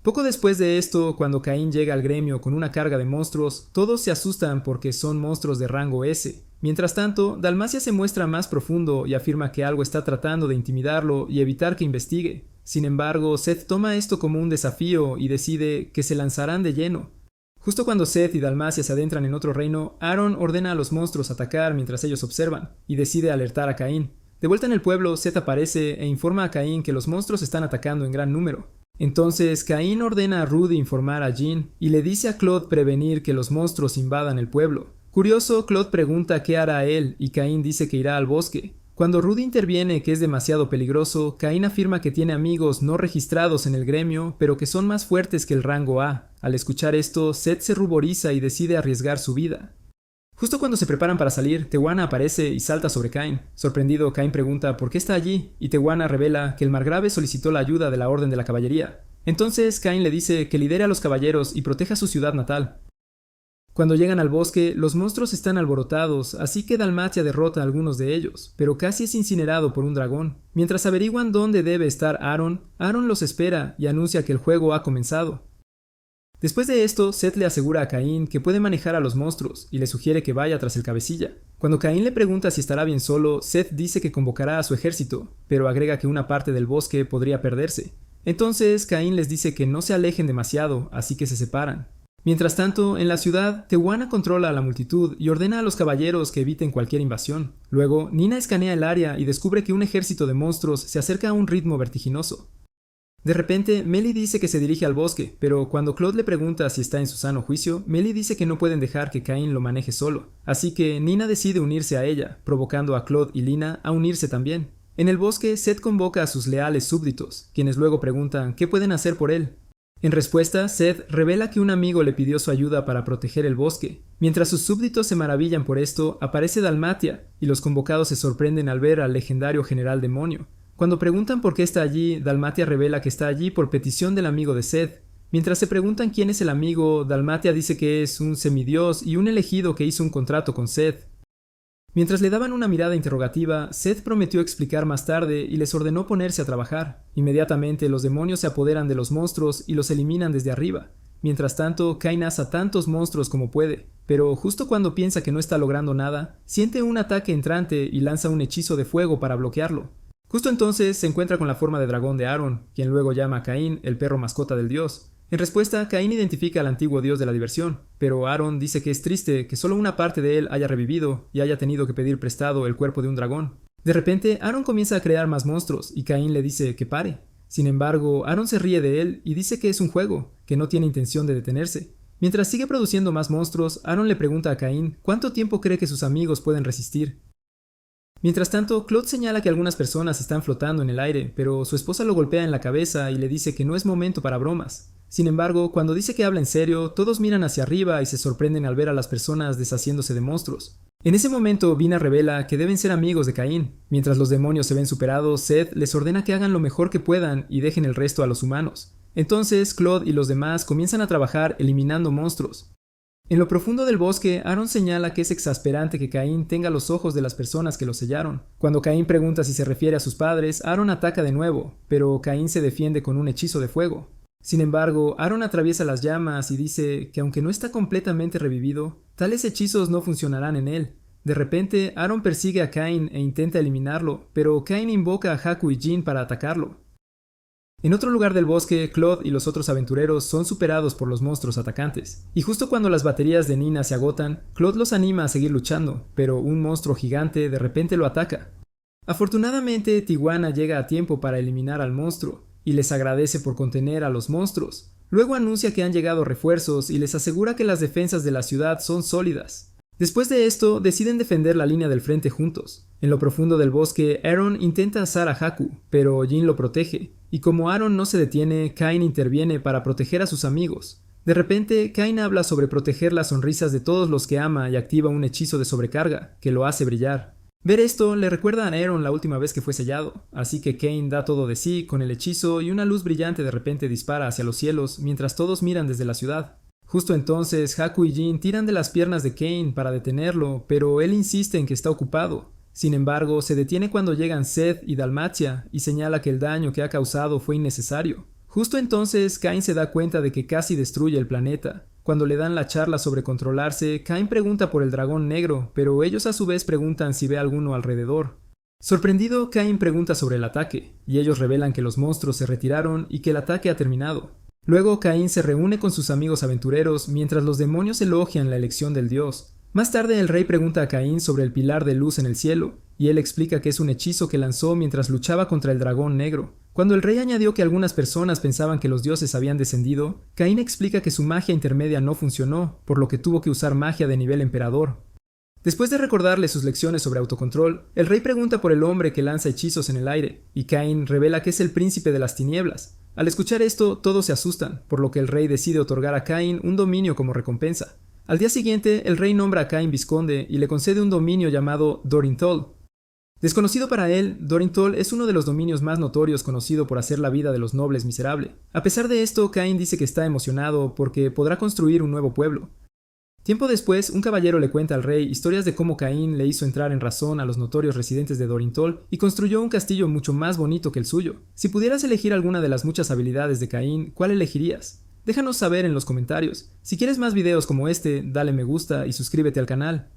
Poco después de esto, cuando Cain llega al gremio con una carga de monstruos, todos se asustan porque son monstruos de rango S. Mientras tanto, Dalmacia se muestra más profundo y afirma que algo está tratando de intimidarlo y evitar que investigue. Sin embargo, Seth toma esto como un desafío y decide que se lanzarán de lleno. Justo cuando Seth y Dalmacia se adentran en otro reino, Aaron ordena a los monstruos atacar mientras ellos observan, y decide alertar a Cain. De vuelta en el pueblo, Seth aparece e informa a Cain que los monstruos están atacando en gran número. Entonces, Cain ordena a Rudy informar a Jean y le dice a Claude prevenir que los monstruos invadan el pueblo. Curioso, Claude pregunta qué hará él y Cain dice que irá al bosque. Cuando Rudy interviene que es demasiado peligroso, Cain afirma que tiene amigos no registrados en el gremio, pero que son más fuertes que el rango A. Al escuchar esto, Seth se ruboriza y decide arriesgar su vida. Justo cuando se preparan para salir, Tewana aparece y salta sobre Cain. Sorprendido, Cain pregunta por qué está allí, y Tewana revela que el margrave solicitó la ayuda de la Orden de la Caballería. Entonces, Cain le dice que lidere a los caballeros y proteja su ciudad natal. Cuando llegan al bosque, los monstruos están alborotados, así que Dalmatia derrota a algunos de ellos, pero casi es incinerado por un dragón. Mientras averiguan dónde debe estar Aaron, Aaron los espera y anuncia que el juego ha comenzado. Después de esto, Seth le asegura a Cain que puede manejar a los monstruos y le sugiere que vaya tras el cabecilla. Cuando Cain le pregunta si estará bien solo, Seth dice que convocará a su ejército, pero agrega que una parte del bosque podría perderse. Entonces, Cain les dice que no se alejen demasiado, así que se separan. Mientras tanto, en la ciudad, Tewana controla a la multitud y ordena a los caballeros que eviten cualquier invasión. Luego, Nina escanea el área y descubre que un ejército de monstruos se acerca a un ritmo vertiginoso. De repente, Melly dice que se dirige al bosque, pero cuando Claude le pregunta si está en su sano juicio, Melly dice que no pueden dejar que Cain lo maneje solo. Así que Nina decide unirse a ella, provocando a Claude y Lina a unirse también. En el bosque, Seth convoca a sus leales súbditos, quienes luego preguntan qué pueden hacer por él. En respuesta, Seth revela que un amigo le pidió su ayuda para proteger el bosque. Mientras sus súbditos se maravillan por esto, aparece Dalmatia, y los convocados se sorprenden al ver al legendario general demonio. Cuando preguntan por qué está allí, Dalmatia revela que está allí por petición del amigo de Seth. Mientras se preguntan quién es el amigo, Dalmatia dice que es un semidios y un elegido que hizo un contrato con Seth. Mientras le daban una mirada interrogativa, Seth prometió explicar más tarde y les ordenó ponerse a trabajar. Inmediatamente los demonios se apoderan de los monstruos y los eliminan desde arriba. Mientras tanto, Cain asa tantos monstruos como puede, pero justo cuando piensa que no está logrando nada, siente un ataque entrante y lanza un hechizo de fuego para bloquearlo. Justo entonces se encuentra con la forma de dragón de Aaron, quien luego llama a Caín el perro mascota del dios. En respuesta, Caín identifica al antiguo dios de la diversión, pero Aaron dice que es triste que solo una parte de él haya revivido y haya tenido que pedir prestado el cuerpo de un dragón. De repente, Aaron comienza a crear más monstruos y Caín le dice que pare. Sin embargo, Aaron se ríe de él y dice que es un juego, que no tiene intención de detenerse. Mientras sigue produciendo más monstruos, Aaron le pregunta a Caín cuánto tiempo cree que sus amigos pueden resistir. Mientras tanto, Claude señala que algunas personas están flotando en el aire, pero su esposa lo golpea en la cabeza y le dice que no es momento para bromas. Sin embargo, cuando dice que habla en serio, todos miran hacia arriba y se sorprenden al ver a las personas deshaciéndose de monstruos. En ese momento, Vina revela que deben ser amigos de Caín. Mientras los demonios se ven superados, Seth les ordena que hagan lo mejor que puedan y dejen el resto a los humanos. Entonces, Claude y los demás comienzan a trabajar eliminando monstruos. En lo profundo del bosque, Aaron señala que es exasperante que Caín tenga los ojos de las personas que lo sellaron. Cuando Caín pregunta si se refiere a sus padres, Aaron ataca de nuevo, pero Caín se defiende con un hechizo de fuego. Sin embargo, Aaron atraviesa las llamas y dice que aunque no está completamente revivido, tales hechizos no funcionarán en él. De repente, Aaron persigue a Caín e intenta eliminarlo, pero Caín invoca a Haku y Jin para atacarlo. En otro lugar del bosque, Claude y los otros aventureros son superados por los monstruos atacantes. Y justo cuando las baterías de Nina se agotan, Claude los anima a seguir luchando, pero un monstruo gigante de repente lo ataca. Afortunadamente, Tijuana llega a tiempo para eliminar al monstruo, y les agradece por contener a los monstruos. Luego anuncia que han llegado refuerzos y les asegura que las defensas de la ciudad son sólidas. Después de esto, deciden defender la línea del frente juntos. En lo profundo del bosque, Aaron intenta asar a Haku, pero Jin lo protege, y como Aaron no se detiene, Cain interviene para proteger a sus amigos. De repente, Cain habla sobre proteger las sonrisas de todos los que ama y activa un hechizo de sobrecarga, que lo hace brillar. Ver esto le recuerda a Aaron la última vez que fue sellado, así que Cain da todo de sí con el hechizo y una luz brillante de repente dispara hacia los cielos mientras todos miran desde la ciudad. Justo entonces, Haku y Jin tiran de las piernas de Cain para detenerlo, pero él insiste en que está ocupado. Sin embargo, se detiene cuando llegan Seth y Dalmatia y señala que el daño que ha causado fue innecesario. Justo entonces, Cain se da cuenta de que casi destruye el planeta. Cuando le dan la charla sobre controlarse, Cain pregunta por el dragón negro, pero ellos a su vez preguntan si ve alguno alrededor. Sorprendido, Cain pregunta sobre el ataque, y ellos revelan que los monstruos se retiraron y que el ataque ha terminado. Luego Cain se reúne con sus amigos aventureros mientras los demonios elogian la elección del dios. Más tarde el rey pregunta a Caín sobre el pilar de luz en el cielo, y él explica que es un hechizo que lanzó mientras luchaba contra el dragón negro. Cuando el rey añadió que algunas personas pensaban que los dioses habían descendido, Caín explica que su magia intermedia no funcionó, por lo que tuvo que usar magia de nivel emperador. Después de recordarle sus lecciones sobre autocontrol, el rey pregunta por el hombre que lanza hechizos en el aire, y Caín revela que es el príncipe de las tinieblas. Al escuchar esto, todos se asustan, por lo que el rey decide otorgar a Caín un dominio como recompensa. Al día siguiente, el rey nombra a Caín vizconde y le concede un dominio llamado Dorintol. Desconocido para él, Dorintol es uno de los dominios más notorios conocido por hacer la vida de los nobles miserable. A pesar de esto, Caín dice que está emocionado porque podrá construir un nuevo pueblo. Tiempo después, un caballero le cuenta al rey historias de cómo Caín le hizo entrar en razón a los notorios residentes de Dorintol y construyó un castillo mucho más bonito que el suyo. Si pudieras elegir alguna de las muchas habilidades de Caín, ¿cuál elegirías? Déjanos saber en los comentarios. Si quieres más videos como este, dale me gusta y suscríbete al canal.